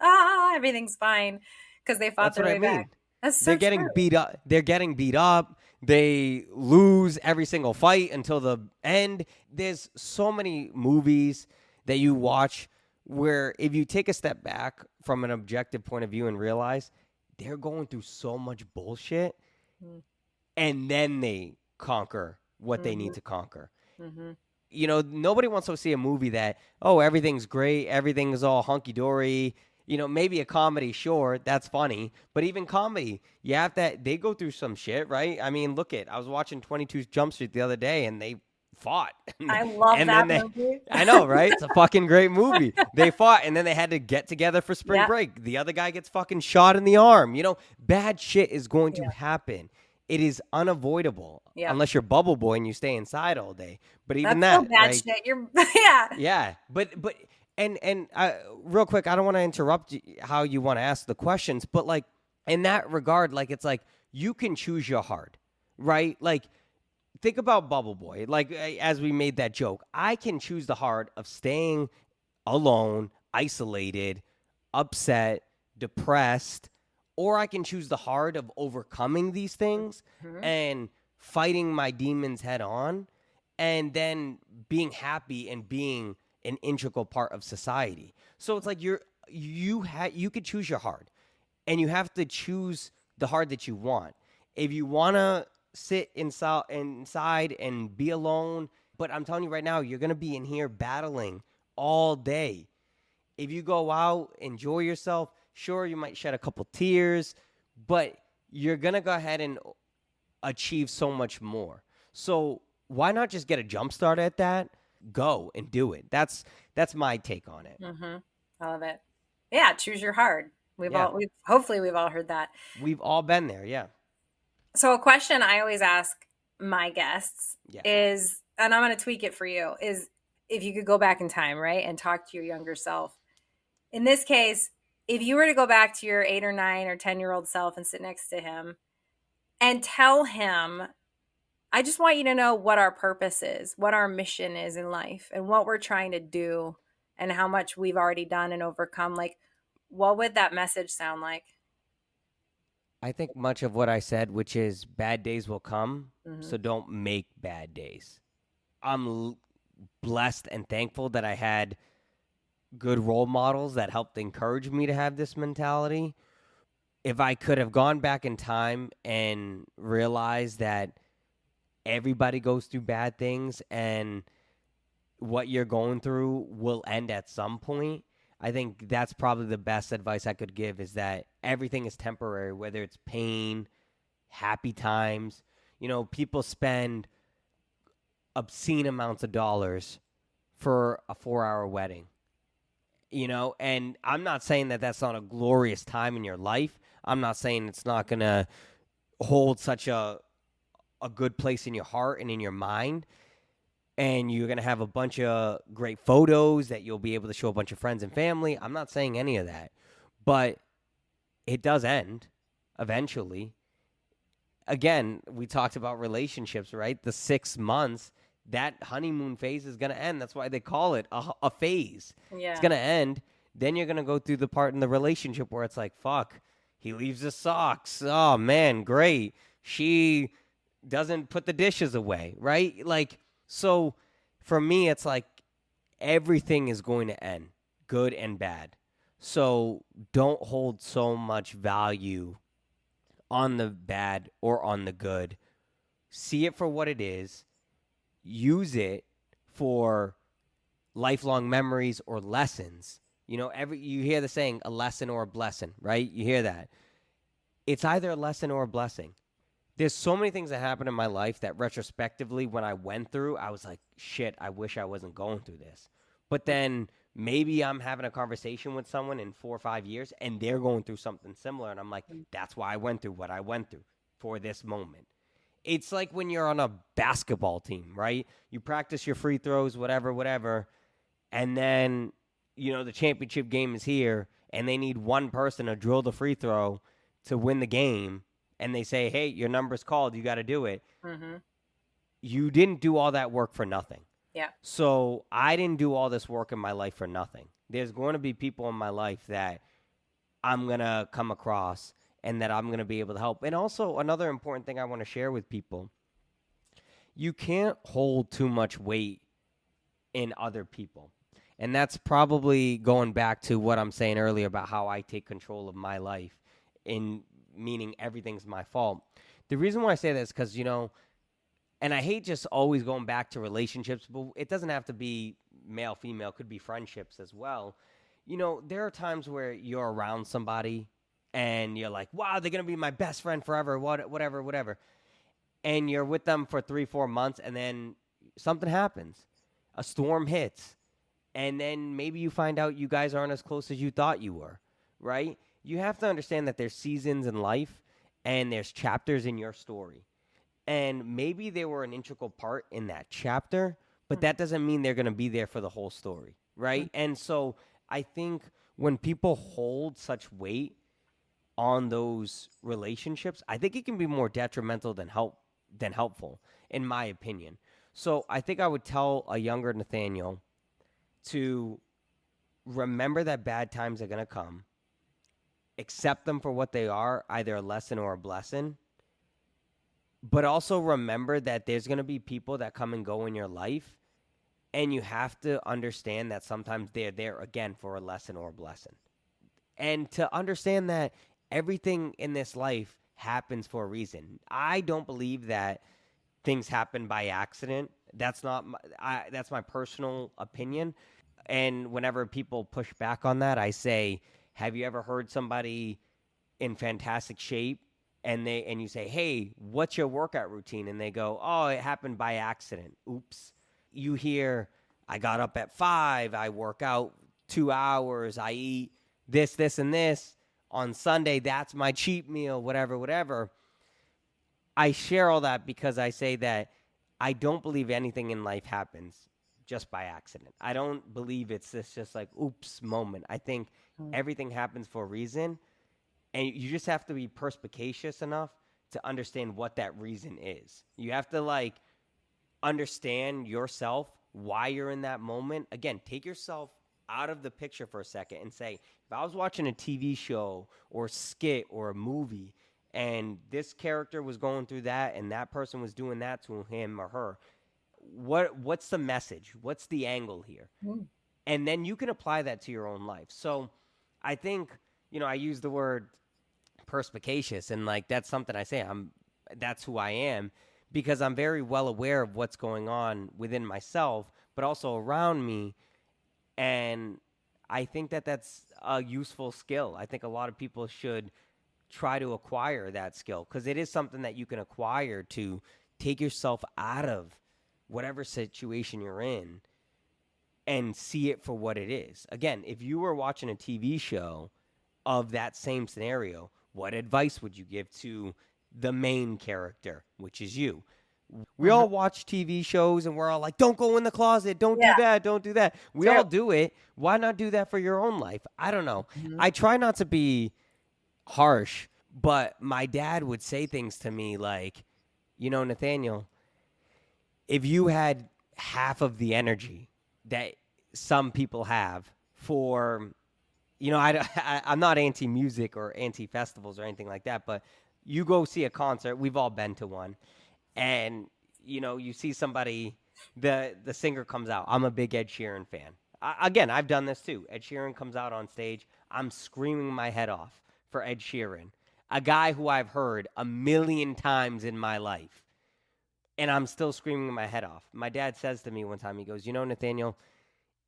everything's fine because they fought their way back. That's so true. Beat up. They're getting beat up. They lose every single fight until the end. There's so many movies that you watch where if you take a step back from an objective point of view and realize they're going through so much bullshit, and then they conquer what they need to conquer. Mm-hmm. Nobody wants to see a movie that, everything's great, everything is all hunky-dory. Maybe a comedy, sure, that's funny. But even comedy, you have that, they go through some shit, right? I mean, I was watching 22 Jump Street the other day, and they fought. I love that movie. I know, right? It's a fucking great movie. They fought, and then they had to get together for spring break. The other guy gets fucking shot in the arm. Bad shit is going to happen. It is unavoidable unless you're Bubble Boy and you stay inside all day. But even that's so bad shit. You're yeah. But and real quick, I don't want to interrupt how you want to ask the questions, but like in that regard, like it's like you can choose your hard, right? Like think about Bubble Boy. Like as we made that joke, I can choose the hard of staying alone, isolated, upset, depressed. Or I can choose the hard of overcoming these things and fighting my demons head on, and then being happy and being an integral part of society. So it's like you could choose your hard, and you have to choose the hard that you want. If you want to sit inside and be alone, but I'm telling you right now, you're going to be in here battling all day. If you go out, enjoy yourself, sure, you might shed a couple tears, but you're going to go ahead and achieve so much more. So why not just get a jump start at that? Go and do it. That's my take on it. Mm-hmm. I love it. Yeah, choose your hard. Hopefully we've all heard that. We've all been there, yeah. So a question I always ask my guests is, and I'm going to tweak it for you, is if you could go back in time, right, and talk to your younger self. In this case, if you were to go back to your 8 or 9 or 10-year-old self and sit next to him and tell him, I just want you to know what our purpose is, what our mission is in life, and what we're trying to do, and how much we've already done and overcome, like, what would that message sound like? I think much of what I said, which is bad days will come, so don't make bad days. I'm blessed and thankful that I had good role models that helped encourage me to have this mentality. If I could have gone back in time and realized that everybody goes through bad things and what you're going through will end at some point, I think that's probably the best advice I could give, is that everything is temporary, whether it's pain, happy times. People spend obscene amounts of dollars for a 4-hour wedding. And I'm not saying that that's not a glorious time in your life. I'm not saying it's not going to hold such a a good place in your heart and in your mind. And you're going to have a bunch of great photos that you'll be able to show a bunch of friends and family. I'm not saying any of that, but it does end eventually. Again, we talked about relationships, right? The 6 months, that honeymoon phase is going to end. That's why they call it a phase. Yeah. It's going to end. Then you're going to go through the part in the relationship where it's like, fuck, he leaves the socks. Oh, man, great. She doesn't put the dishes away, right? Like, so for me, it's like everything is going to end, good and bad. So don't hold so much value on the bad or on the good. See it for what it is. Use it for lifelong memories or lessons. You know, you hear the saying, a lesson or a blessing, right? You hear that. It's either a lesson or a blessing. There's so many things that happened in my life that retrospectively, when I went through, I was like, shit, I wish I wasn't going through this. But then maybe I'm having a conversation with someone in 4 or 5 years and they're going through something similar. And I'm like, that's why I went through what I went through for this moment. It's like when you're on a basketball team, right? You practice your free throws, whatever. And then, you know, the championship game is here and they need one person to drill the free throw to win the game. And they say, hey, your number's called. You got to do it. Mm-hmm. You didn't do all that work for nothing. Yeah. So I didn't do all this work in my life for nothing. There's going to be people in my life that I'm going to come across and that I'm going to be able to help. And also another important thing I want to share with people, you can't hold too much weight in other people. And that's probably going back to what I'm saying earlier about how I take control of my life, in meaning everything's my fault. The reason why I say that is because, you know, and I hate just always going back to relationships, but it doesn't have to be male, female, could be friendships as well. You know, there are times where you're around somebody and you're like, wow, they're going to be my best friend forever, whatever. And you're with them for 3-4 months and then something happens. A storm hits. And then maybe you find out you guys aren't as close as you thought you were, right? You have to understand that there's seasons in life and there's chapters in your story. And maybe they were an integral part in that chapter, but that doesn't mean they're going to be there for the whole story, right? And so I think when people hold such weight on those relationships, I think it can be more detrimental than helpful, in my opinion. So I think I would tell a younger Nathanael to remember that bad times are going to come, accept them for what they are, either a lesson or a blessing, but also remember that there's going to be people that come and go in your life, and you have to understand that sometimes they're there again for a lesson or a blessing. And to understand that everything in this life happens for a reason. I don't believe that things happen by accident. That's my personal opinion. And whenever people push back on that, I say, have you ever heard somebody in fantastic shape and you say, hey, what's your workout routine? And they go, oh, it happened by accident. Oops. You hear, I got up at 5, I work out 2 hours, I eat this, and this. On Sunday, that's my cheat meal, whatever. I share all that because I say that I don't believe anything in life happens just by accident. I don't believe it's this just like, oops moment. I think everything happens for a reason. And you just have to be perspicacious enough to understand what that reason is. You have to like understand yourself, why you're in that moment. Again, take yourself out of the picture for a second and say, if I was watching a TV show or a skit or a movie and this character was going through that and that person was doing that to him or her, what's the message? What's the angle here? And then you can apply that to your own life. So I think, you know, I use the word perspicacious, and like that's something I say, that's who I am, because I'm very well aware of what's going on within myself, but also around me. And I think that that's a useful skill. I think a lot of people should try to acquire that skill, because it is something that you can acquire to take yourself out of whatever situation you're in and see it for what it is. Again, if you were watching a TV show of that same scenario, what advice would you give to the main character, which is you. We all watch TV shows and we're all like, don't go in the closet. Don't do that. Don't do that. We all do it. Why not do that for your own life? I don't know. I try not to be harsh, but my dad would say things to me like, Nathaniel, if you had half of the energy that some people have for, I'm not anti-music or anti-festivals or anything like that, but you go see a concert. We've all been to one. And, you see somebody, the singer comes out. I'm a big Ed Sheeran fan. Again, I've done this too. Ed Sheeran comes out on stage. I'm screaming my head off for Ed Sheeran, a guy who I've heard 1,000,000 times in my life. And I'm still screaming my head off. My dad says to me one time, he goes, Nathaniel,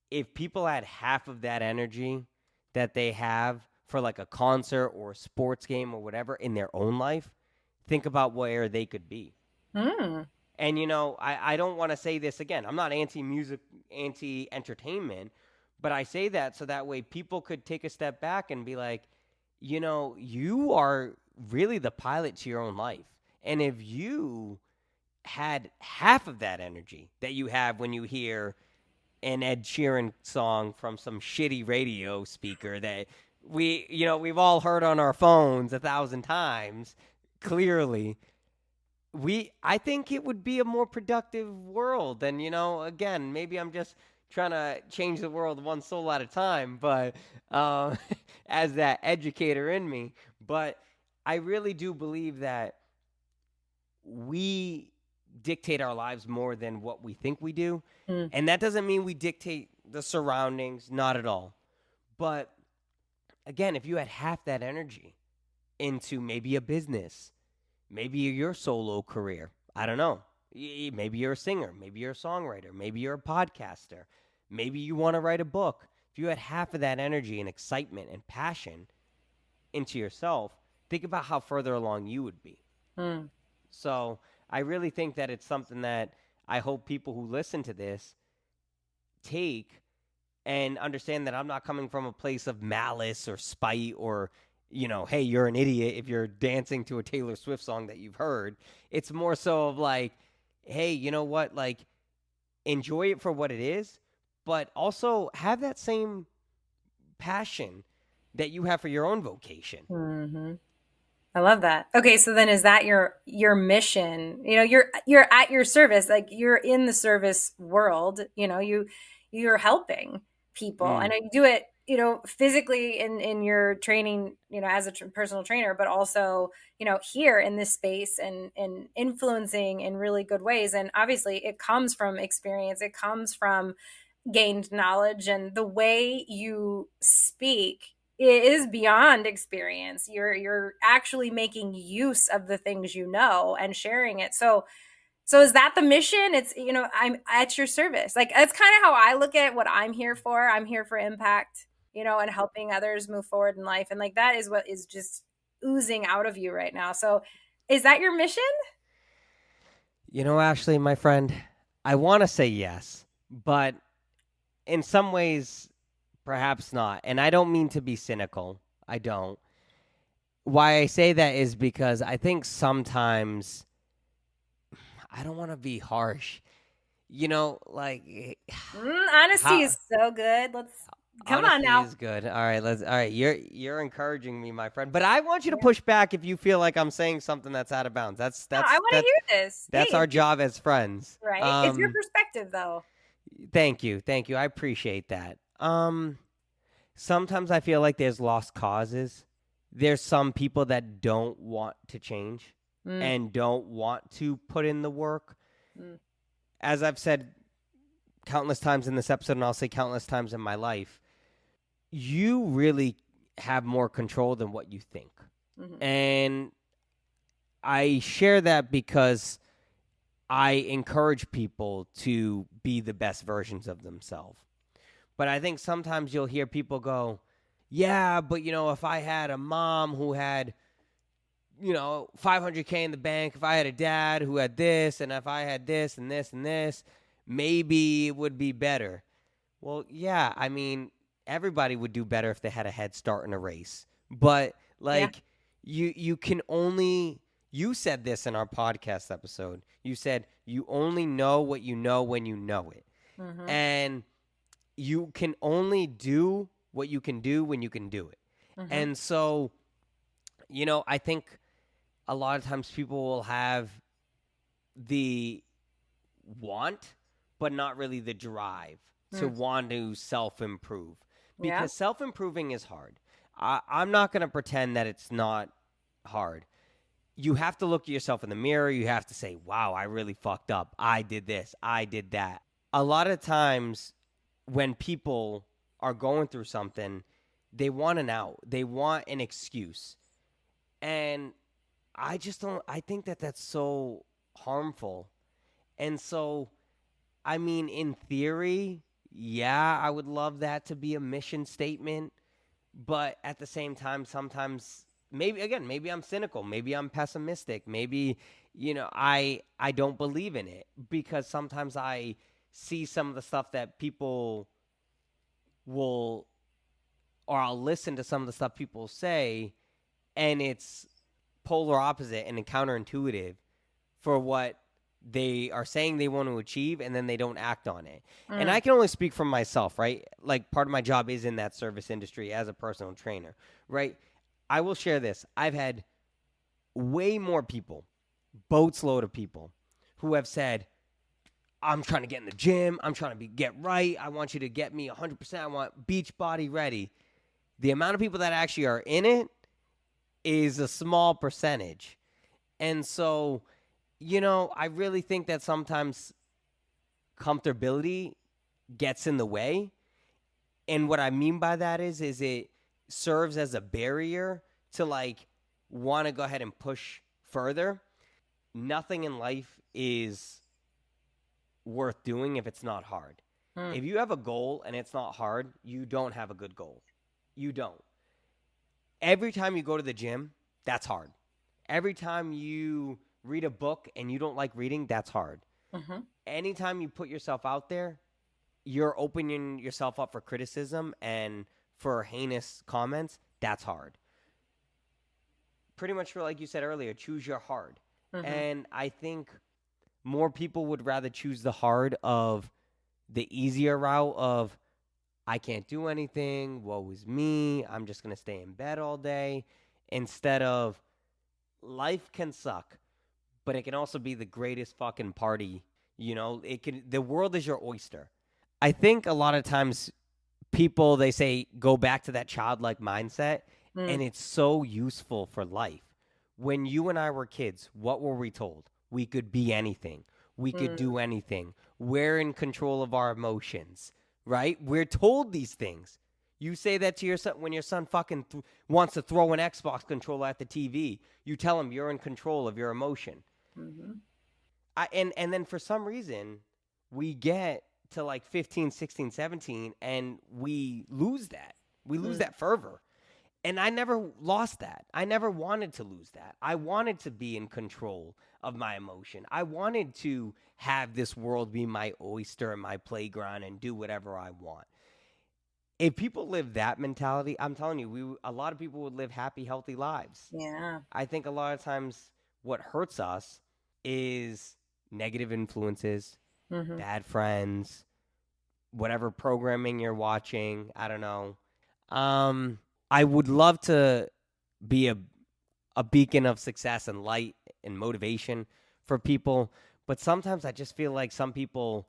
if people had half of that energy that they have for like a concert or a sports game or whatever in their own life, think about where they could be. And, I don't want to say this again. I'm not anti-music, anti-entertainment, but I say that so that way people could take a step back and be like, you are really the pilot to your own life. And if you had half of that energy that you have when you hear an Ed Sheeran song from some shitty radio speaker that we've all heard on our phones 1,000 times, clearly, I think it would be a more productive world. And, again, maybe I'm just trying to change the world one soul at a time, but as that educator in me. But I really do believe that we dictate our lives more than what we think we do. And that doesn't mean we dictate the surroundings, not at all. But again, if you had half that energy into maybe a business, maybe your solo career, I don't know. Maybe you're a singer, maybe you're a songwriter, maybe you're a podcaster, maybe you want to write a book. If you had half of that energy and excitement and passion into yourself, think about how further along you would be. So I really think that it's something that I hope people who listen to this take and understand that I'm not coming from a place of malice or spite or, hey, you're an idiot if you're dancing to a Taylor Swift song that you've heard. It's more so of like, hey, you know what? Like, enjoy it for what it is, but also have that same passion that you have for your own vocation. I love that. Okay, so then is that your mission? You're at your service, like you're in the service world. You're helping people. I know you do it, physically in your training, as a personal trainer, but also, here in this space and influencing in really good ways. And obviously, it comes from experience. It comes from gained knowledge, and the way you speak is beyond experience. You're actually making use of the things and sharing it. So is that the mission? It's, I'm at your service. Like, that's kind of how I look at what I'm here for. I'm here for impact, and helping others move forward in life. And like, that is what is just oozing out of you right now. So is that your mission? Ashley, my friend, I want to say yes, but in some ways, perhaps not. And I don't mean to be cynical. I don't. Why I say that is because I think sometimes, I don't want to be harsh. Like honesty is so good. Let's come on now. Honesty is good. All right. You're encouraging me, my friend. But I want you to push back if you feel like I'm saying something that's out of bounds. That's I want to hear this. That's our job as friends. Right. It's your perspective, though. Thank you. I appreciate that. Sometimes I feel like there's lost causes. There's some people that don't want to change and don't want to put in the work. As I've said countless times in this episode, and I'll say countless times in my life, you really have more control than what you think. And I share that because I encourage people to be the best versions of themselves. But I think sometimes you'll hear people go, yeah, but, if I had a mom who had, $500K in the bank, if I had a dad who had this, and if I had this and this and this, maybe it would be better. Well, yeah, I mean, everybody would do better if they had a head start in a race. But, you can only, You said this in our podcast episode. You said you only know what you know when you know it. Mm-hmm. And you can only do what you can do when you can do it. Mm-hmm. And so, I think a lot of times people will have the want, but not really the drive to want to self-improve. Because self-improving is hard. I'm not going to pretend that it's not hard. You have to look at yourself in the mirror. You have to say, wow, I really fucked up. I did this. I did that. A lot of times when people are going through something, they want an out. They want an excuse. And I think that that's so harmful. And so, I mean, in theory, yeah, I would love that to be a mission statement. But at the same time, sometimes maybe I'm cynical, maybe I'm pessimistic, maybe I don't believe in it, because sometimes I see some of the stuff that people will, or I'll listen to some of the stuff people say, and it's polar opposite and counterintuitive for what they are saying they want to achieve, and then they don't act on it. And I can only speak from myself, right? Like, part of my job is in that service industry as a personal trainer, right? I will share this. I've had way more people, boats load of people, who have said, I'm trying to get in the gym. I'm trying to get right. I want you to get me 100%. I want beach body ready. The amount of people that actually are in it is a small percentage. And so, I really think that sometimes comfortability gets in the way. And what I mean by that is it serves as a barrier to want to go ahead and push further. Nothing in life is worth doing if it's not hard. If you have a goal and it's not hard, you don't have a good goal. You don't. Every time you go to the gym, that's hard. Every time you read a book and you don't like reading, that's hard. Anytime you put yourself out there, you're opening yourself up for criticism and for heinous comments. That's hard. Pretty much, for, like you said earlier, choose your hard. And I think more people would rather choose the hard of the easier route of, I can't do anything, woe is me, I'm just going to stay in bed all day, instead of, life can suck, but it can also be the greatest fucking party. The world is your oyster. I think a lot of times people, they say, go back to that childlike mindset, and it's so useful for life. When you and I were kids, what were we told? We could be anything. We could do anything. We're in control of our emotions, right? We're told these things. You say that to your son when your son fucking wants to throw an Xbox controller at the TV. You tell him you're in control of your emotion. And then for some reason, we get to 15, 16, 17, and we lose that. We lose that fervor. And I never lost that. I never wanted to lose that. I wanted to be in control of my emotion. I wanted to have this world be my oyster and my playground and do whatever I want. If people live that mentality, I'm telling you, a lot of people would live happy, healthy lives. Yeah. I think a lot of times what hurts us is negative influences, bad friends, whatever programming you're watching. I don't know. I would love to be a beacon of success and light and motivation for people, but sometimes I just feel like some people,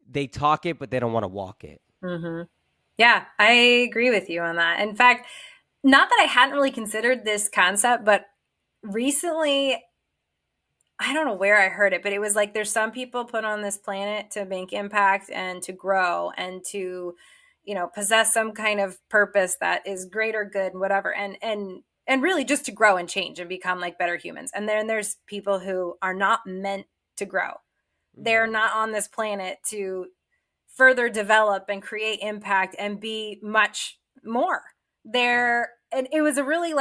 they talk it, but they don't want to walk it. Yeah, I agree with you on that. In fact, not that I hadn't really considered this concept, but recently, I don't know where I heard it, but it was like there's some people put on this planet to make impact and to grow and to, possess some kind of purpose that is greater good and whatever. And really just to grow and change and become better humans. And then there's people who are not meant to grow. They're not on this planet to further develop and create impact and be much more there. And it was a really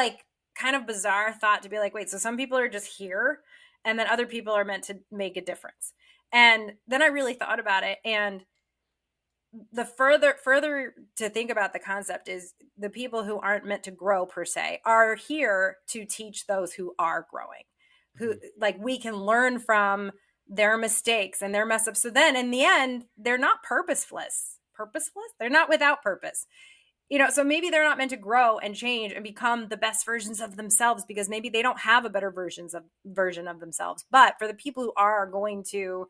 kind of bizarre thought to be wait, so some people are just here and then other people are meant to make a difference. And then I really thought about it, and the further to think about the concept is the people who aren't meant to grow per se are here to teach those who are growing. who like we can learn from their mistakes and their mess ups. So then in the end, they're not purposeless. They're not without purpose. So maybe they're not meant to grow and change and become the best versions of themselves because maybe they don't have a better version of themselves. But for the people who are going to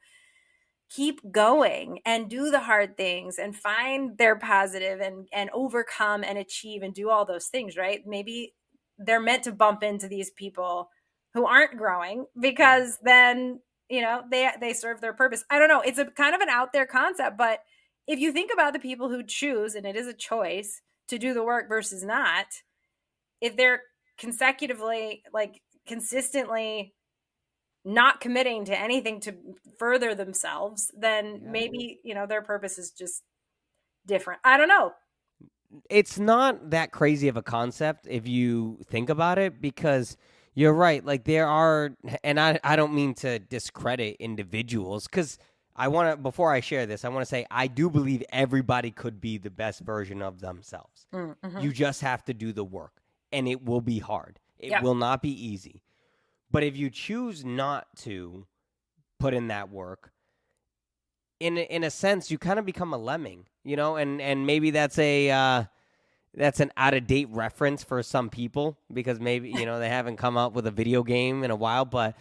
keep going and do the hard things and find their positive and overcome and achieve and do all those things, right? Maybe they're meant to bump into these people who aren't growing because then, they serve their purpose. I don't know. It's a kind of an out there concept, but if you think about the people who choose, and it is a choice to do the work versus not, if they're consistently not committing to anything to further themselves, then maybe, their purpose is just different. I don't know. It's not that crazy of a concept if you think about it, because you're right. Like there are, and I don't mean to discredit individuals, because before I share this, I want to say I do believe everybody could be the best version of themselves. Mm-hmm. You just have to do the work, and it will be hard. It will not be easy. But if you choose not to put in that work, in a sense, you kind of become a lemming, and maybe that's an out of date reference for some people because maybe, they haven't come up with a video game in a while. But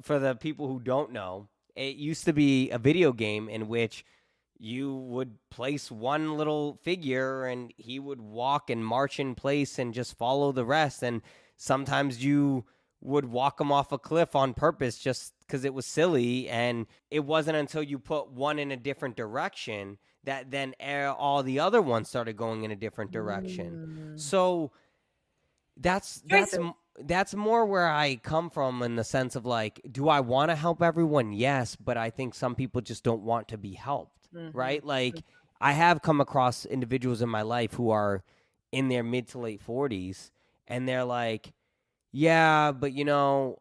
for the people who don't know, it used to be a video game in which you would place one little figure and he would walk and march in place and just follow the rest. And sometimes you would walk him off a cliff on purpose just because it was silly. And it wasn't until you put one in a different direction that then all the other ones started going in a different direction. So that's more where I come from, in the sense of like, do I want to help everyone? Yes, but I think some people just don't want to be helped, right? Like I have come across individuals in my life who are in their mid to late 40s, and they're like, yeah, but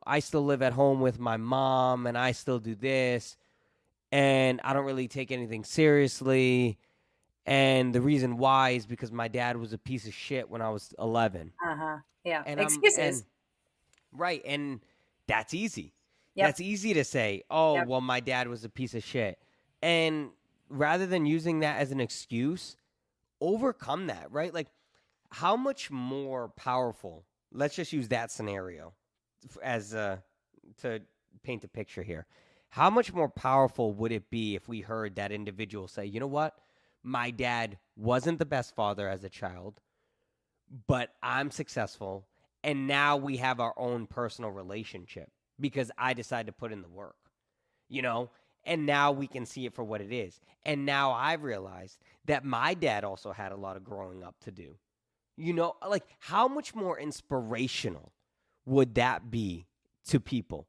I still live at home with my mom and I still do this and I don't really take anything seriously. And the reason why is because my dad was a piece of shit when I was 11. Yeah. And excuses. Right. And that's easy. Yep. That's easy to say, well, my dad was a piece of shit. And rather than using that as an excuse, overcome that, right? Like, how much more powerful, let's just use that scenario as to paint a picture here. How much more powerful would it be if we heard that individual say, you know what? My dad wasn't the best father as a child, but I'm successful, and now we have our own personal relationship because I decided to put in the work, and now we can see it for what it is. And now I've realized that my dad also had a lot of growing up to do. Like, how much more inspirational would that be to people?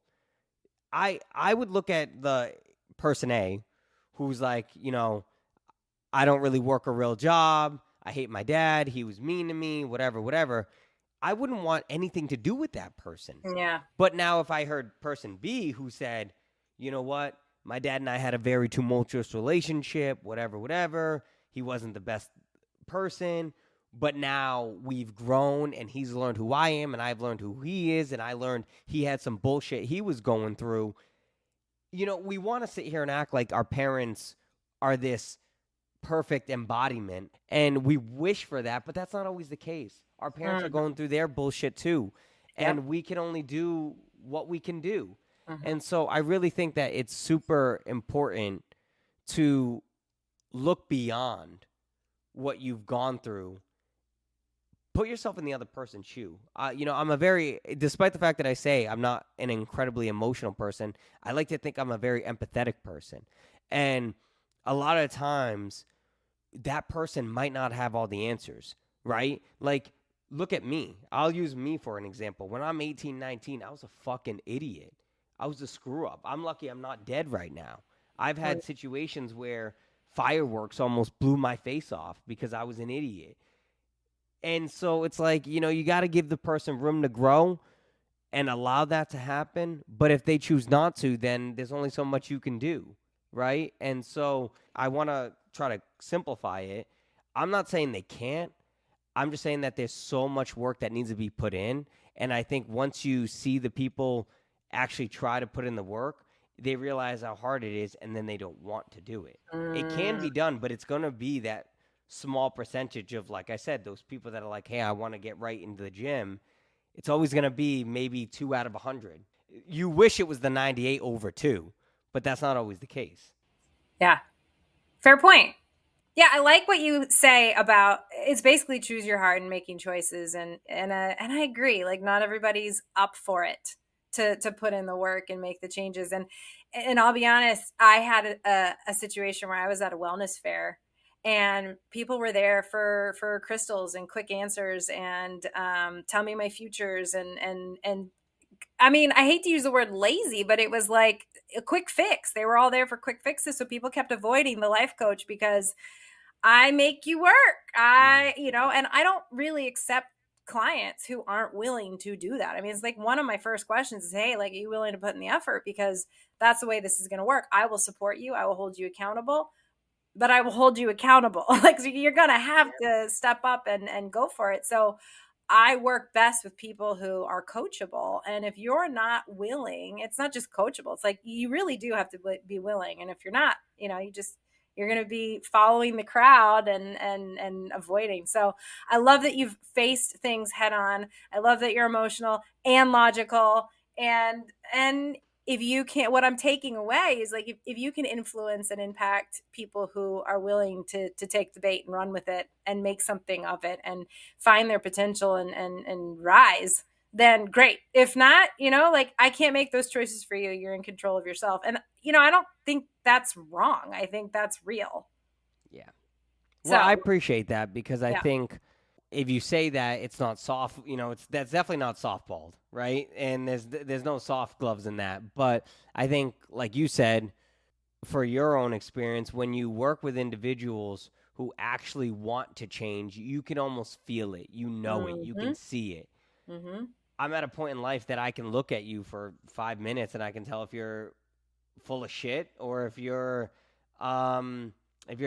I would look at the person A who's like, I don't really work a real job. I hate my dad. He was mean to me, whatever. I wouldn't want anything to do with that person. Yeah. But now if I heard person B who said, you know what? My dad and I had a very tumultuous relationship, whatever. He wasn't the best person. But now we've grown and he's learned who I am and I've learned who he is, and I learned he had some bullshit he was going through. We want to sit here and act like our parents are this perfect embodiment, and we wish for that, but that's not always the case. Our parents are going through their bullshit too, and we can only do what we can do. And so I really think that it's super important to look beyond what you've gone through. Put yourself in the other person's shoe. Despite the fact that I say I'm not an incredibly emotional person, I like to think I'm a very empathetic person. And a lot of times, that person might not have all the answers, right? Like, look at me. I'll use me for an example. When I'm 18, 19, I was a fucking idiot. I was a screw up. I'm lucky I'm not dead right now. I've had situations where fireworks almost blew my face off because I was an idiot. And so it's like, you got to give the person room to grow and allow that to happen. But if they choose not to, then there's only so much you can do, right? And so I want to try to simplify it. I'm not saying they can't. I'm just saying that there's so much work that needs to be put in. And I think once you see the people actually try to put in the work, they realize how hard it is, and then they don't want to do it. It can be done, but it's going to be that small percentage of, like I said, those people that are like, hey, I want to get right into the gym. It's always going to be maybe 2 out of 100. You wish it was the 98 over 2, but that's not always the case. Yeah. Fair point. Yeah, I like what you say about it's basically choose your heart and making choices, and I agree. Like, not everybody's up for it to put in the work and make the changes. And I'll be honest, I had a situation where I was at a wellness fair, and people were there for crystals and quick answers and tell me my futures and I mean, I hate to use the word lazy, but it was like a quick fix. They were all there for quick fixes, so people kept avoiding the life coach because I make you work. And I don't really accept clients who aren't willing to do that. I mean, it's like one of my first questions is, hey, like, are you willing to put in the effort? Because that's the way this is going to work. I will support you. I will hold you accountable, but I will hold you accountable. Like, so you're going to have to step up and go for it. So I work best with people who are coachable. And if you're not willing, it's not just coachable. It's like you really do have to be willing. And if you're not, you're going to be following the crowd and avoiding. So I love that you've faced things head on. I love that you're emotional and logical. And if you can't, what I'm taking away is like, if you can influence and impact people who are willing to take the bait and run with it and make something of it and find their potential and rise, then great. If not, like, I can't make those choices for you. You're in control of yourself. And, I don't think that's wrong. I think that's real. Yeah. Well, I appreciate that, because I think if you say that it's not soft, that's definitely not softballed, right? And there's no soft gloves in that. But I think, like you said, for your own experience, when you work with individuals who actually want to change, you can almost feel it. You know it. You can see it. Mm-hmm. I'm at a point in life that I can look at you for 5 minutes and I can tell if you're full of shit or if you're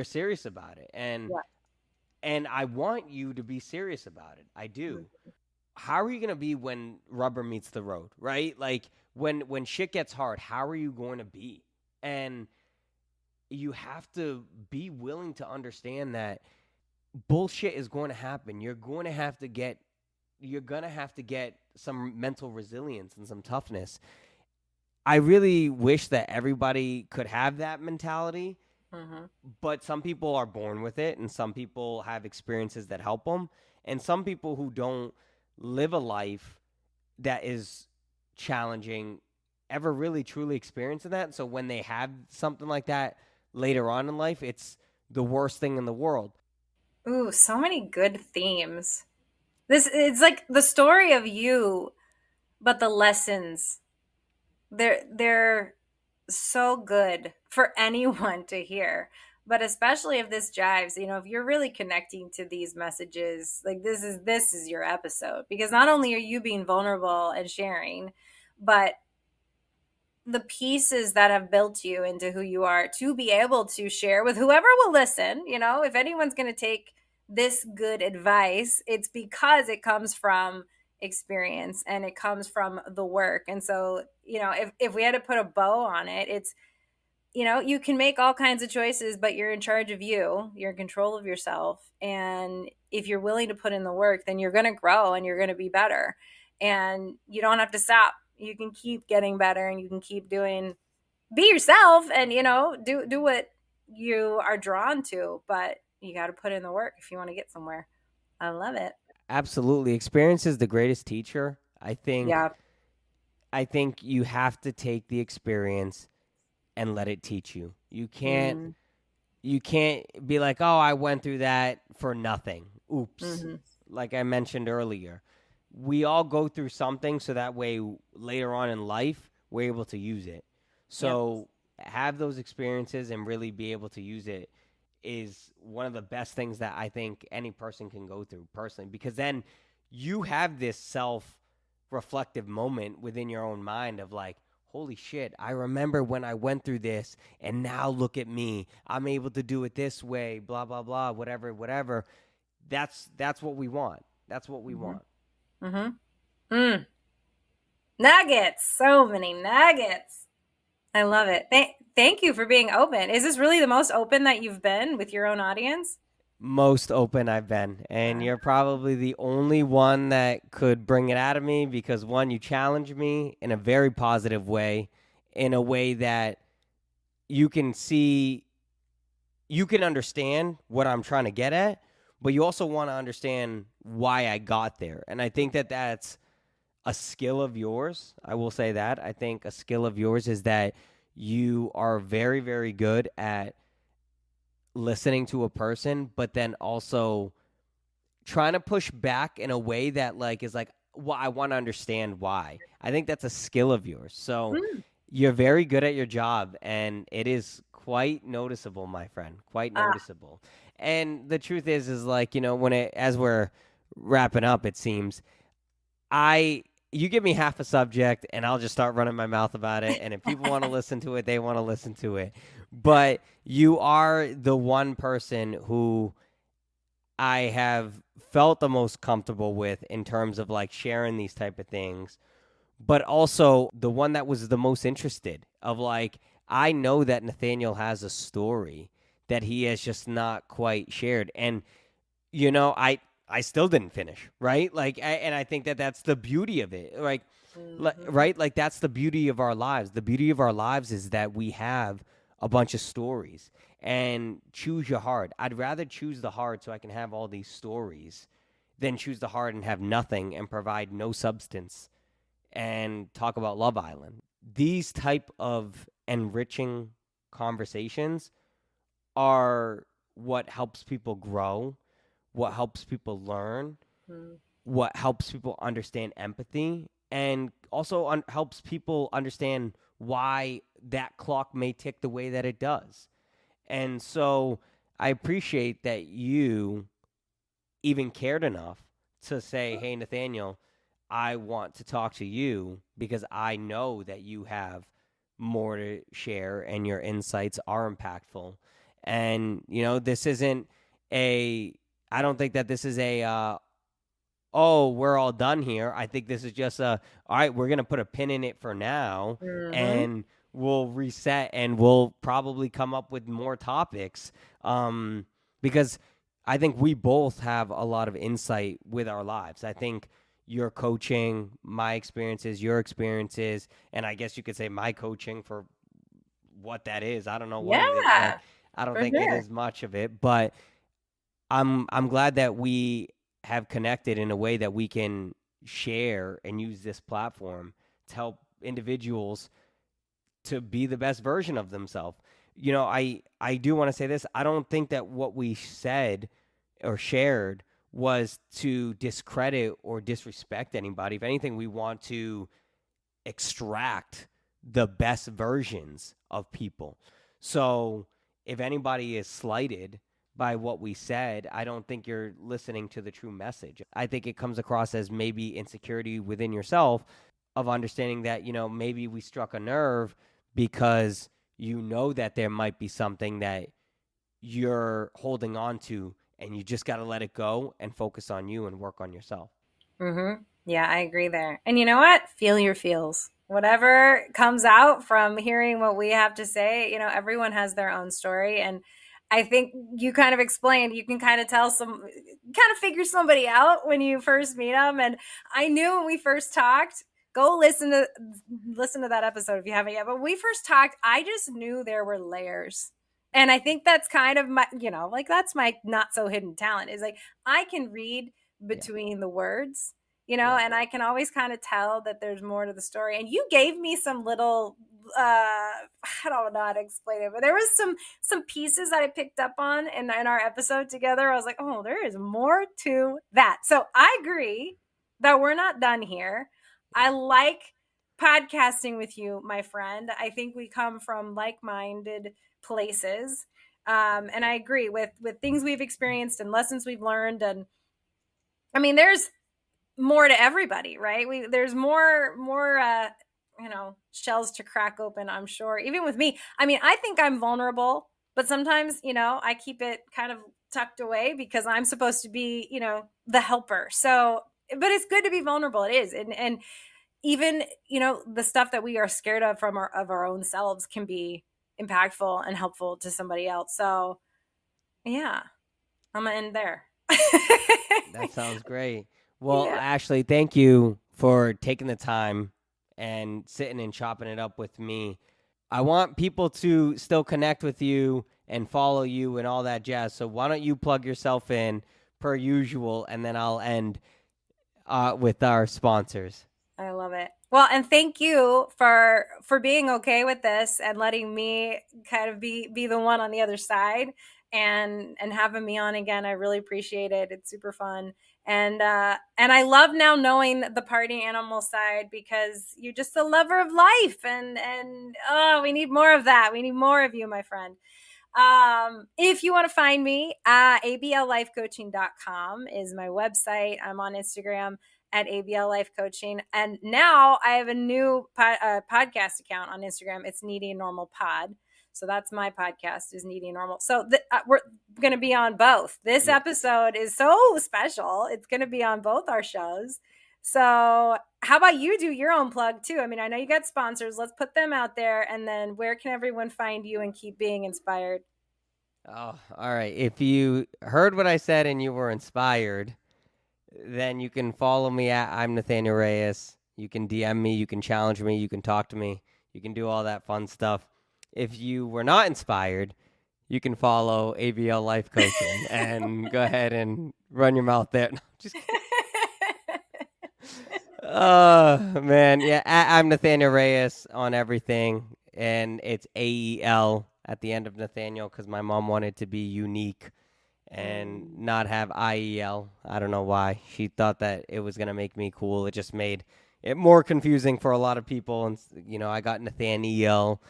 serious about it. And I want you to be serious about it. I do. Mm-hmm. How are you going to be when rubber meets the road, right? Like when shit gets hard, how are you going to be? And you have to be willing to understand that bullshit is going to happen. You're going to have to get some mental resilience and some toughness. I really wish that everybody could have that mentality, but some people are born with it, and some people have experiences that help them, and some people who don't live a life that is challenging ever really truly experiencing that. So when they have something like that later on in life, it's the worst thing in the world. Ooh, so many good themes. It's like the story of you, but the lessons, they're so good for anyone to hear. But especially if this jives, if you're really connecting to these messages, like this is your episode, because not only are you being vulnerable and sharing, but the pieces that have built you into who you are to be able to share with whoever will listen. If anyone's going to take this good advice, it's because it comes from experience and it comes from the work. And so, if we had to put a bow on it, it's, you can make all kinds of choices, but you're in charge of you. You're in control of yourself. And if you're willing to put in the work, then you're going to grow and you're going to be better. And you don't have to stop. You can keep getting better, and you can keep be yourself and, do what you are drawn to, but you got to put in the work if you want to get somewhere. I love it. Absolutely. Experience is the greatest teacher. I think you have to take the experience and let it teach you. You can't be like, oh, I went through that for nothing. Oops. Like I mentioned earlier, we all go through something so that way later on in life, we're able to use it. So have those experiences and really be able to use it is one of the best things that I think any person can go through personally, because then you have this self-reflective moment within your own mind of like, holy shit, I remember when I went through this, and now look at me. I'm able to do it this way, blah, blah, blah, whatever. That's what we want. That's what we want. Nuggets. So many nuggets. I love it. Thank you for being open. Is this really the most open that you've been with your own audience? Most open I've been, and Uh, you're probably the only one that could bring it out of me because one, you challenge me in a very positive way, in a way that you can see, you can understand what I'm trying to get at, but you also want to understand why I got there. And I think that that's a skill of yours. I will say that. I think a skill of yours is that you are very, very good at listening to a person, but then also trying to push back in a way that like is like, well, I want to understand why. I think that's a skill of yours. So mm, you're very good at your job, and it is quite noticeable, my friend. Quite ah, noticeable. And the truth is like, when it, as we're wrapping up, it seems I you give me half a subject and I'll just start running my mouth about it. And if people want to listen to it, they want to listen to it. But you are the one person who I have felt the most comfortable with in terms of like sharing these type of things, but also the one that was the most interested of like, I know that Nathaniel has a story that he has just not quite shared. And I still didn't finish, right? Like, and I think that that's the beauty of it. Like, mhm. right? Like, that's the beauty of our lives. The beauty of our lives is that we have a bunch of stories, and choose your heart. I'd rather choose the heart so I can have all these stories than choose the heart and have nothing and provide no substance and talk about Love Island. These type of enriching conversations are what helps people grow, what helps people learn, Mm. what helps people understand empathy, and also helps people understand why that clock may tick the way that it does. And so I appreciate that you even cared enough to say, hey, Nathaniel, I want to talk to you because I know that you have more to share and your insights are impactful. And, this isn't I don't think that this is oh, we're all done here. I think this is just all right, we're going to put a pin in it for now, Mhm. and we'll reset and we'll probably come up with more topics. Because I think we both have a lot of insight with our lives. I think your coaching, my experiences, your experiences, and I guess you could say my coaching for what that is. I don't know what it is. Like, Yeah, I don't for think it sure. is much of it, but I'm glad that we have connected in a way that we can share and use this platform to help individuals to be the best version of themselves. I do want to say this. I don't think that what we said or shared was to discredit or disrespect anybody. If anything, we want to extract the best versions of people. So if anybody is slighted by what we said, I don't think you're listening to the true message. I think it comes across as maybe insecurity within yourself of understanding that, maybe we struck a nerve because you know that there might be something that you're holding on to, and you just got to let it go and focus on you and work on yourself. Yeah, I agree there. And you know what? Feel your feels. Whatever comes out from hearing what we have to say, everyone has their own story. And I think you kind of explained, you can kind of kind of figure somebody out when you first meet them. And I knew when we first talked, go listen to that episode if you haven't yet. But when we first talked, I just knew there were layers. And I think that's kind of my, like that's my not so hidden talent is like I can read Yeah. between the words, Yeah. and I can always kind of tell that there's more to the story. And you gave me some little I don't know how to explain it, but there was some pieces that I picked up on in our episode together. I was like, oh, there is more to that. So I agree that we're not done here. I like podcasting with you, my friend. I think we come from like-minded places. And I agree with things we've experienced and lessons we've learned. And I mean, there's more to everybody, right? There's more shells to crack open, I'm sure. Even with me. I mean, I think I'm vulnerable, but sometimes, I keep it kind of tucked away because I'm supposed to be, the helper. So, but it's good to be vulnerable. It is. And even, the stuff that we are scared of of our own selves can be impactful and helpful to somebody else. So yeah, I'm gonna end there. That sounds great. Well, Yeah. Ashley, thank you for taking the time and sitting and chopping it up with me. I want people to still connect with you and follow you and all that jazz. So why don't you plug yourself in per usual, and then I'll end with our sponsors. I love it. Well, and thank you for being okay with this and letting me kind of be the one on the other side and having me on again. I really appreciate it. It's super fun. And I love now knowing the party animal side, because you're just a lover of life, and oh, we need more of that. We need more of you, my friend. If you want to find me, ablifecoaching.com is my website. I'm on Instagram at ABL Life Coaching. And now I have a new podcast account on Instagram. It's Needy and Normal Pod. So that's my podcast, is Needy and Normal. So we're going to be on both. This episode is so special. It's going to be on both our shows. So how about you do your own plug too? I mean, I know you got sponsors. Let's put them out there. And then where can everyone find you and keep being inspired? Oh, all right. If you heard what I said and you were inspired, then you can follow me at I'm Nathanael Reyes. You can DM me, you can challenge me, you can talk to me, you can do all that fun stuff. If you were not inspired, you can follow ABL Life Coaching and go ahead and run your mouth there. No, just kidding. Oh, man. Yeah, I'm Nathanael Reyes on everything, and it's AEL at the end of Nathaniel because my mom wanted to be unique and not have IEL. I don't know why. She thought that it was going to make me cool. It just made it more confusing for a lot of people. And, I got Nathaniel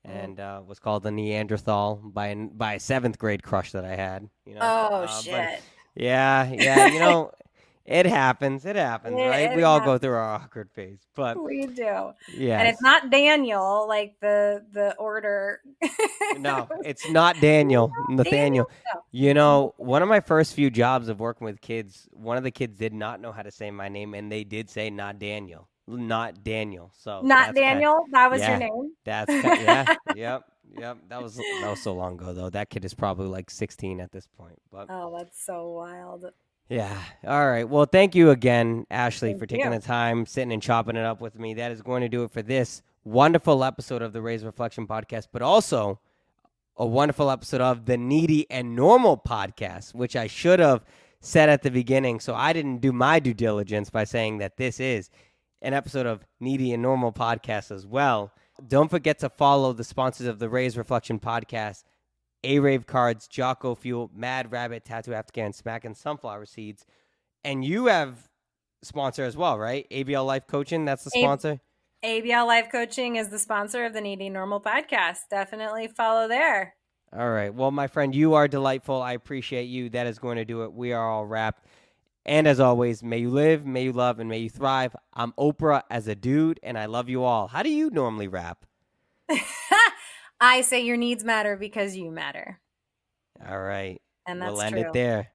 and was called a Neanderthal by a seventh grade crush that I had. Shit. But yeah. It happens. Right? We all go through our awkward phase. But we do. Yeah. And it's not Daniel, like the order. No, it's not Daniel. Nathaniel. No. One of my first few jobs of working with kids, one of the kids did not know how to say my name, and they did say not Daniel. Not Daniel. So not Daniel? That was your name? That's Yep. That was so long ago though. That kid is probably like 16 at this point. But oh, that's so wild. Yeah. All right. Well, thank you again, Ashley, Thank for taking you. the time, sitting and chopping it up with me. That is going to do it for this wonderful episode of the Reyes Reflection podcast, but also a wonderful episode of the Needy and Normal podcast, which I should have said at the beginning. So I didn't do my due diligence by saying that this is an episode of Needy and Normal podcast as well. Don't forget to follow the sponsors of the Reyes Reflection podcast: ARAVE cards, Jocko fuel, Mad Rabbit, Tattoo Aftercare, and SMACKIN sunflower seeds. And you have sponsor as well, right? ABL Life Coaching, that's the sponsor? ABL Life Coaching is the sponsor of the Needy Normal podcast. Definitely follow there. All right. Well, my friend, you are delightful. I appreciate you. That is going to do it. We are all wrapped. And as always, may you live, may you love, and may you thrive. I'm Oprah as a dude, and I love you all. How do you normally rap? I say your needs matter because you matter. All right. And that's we'll end true. it there.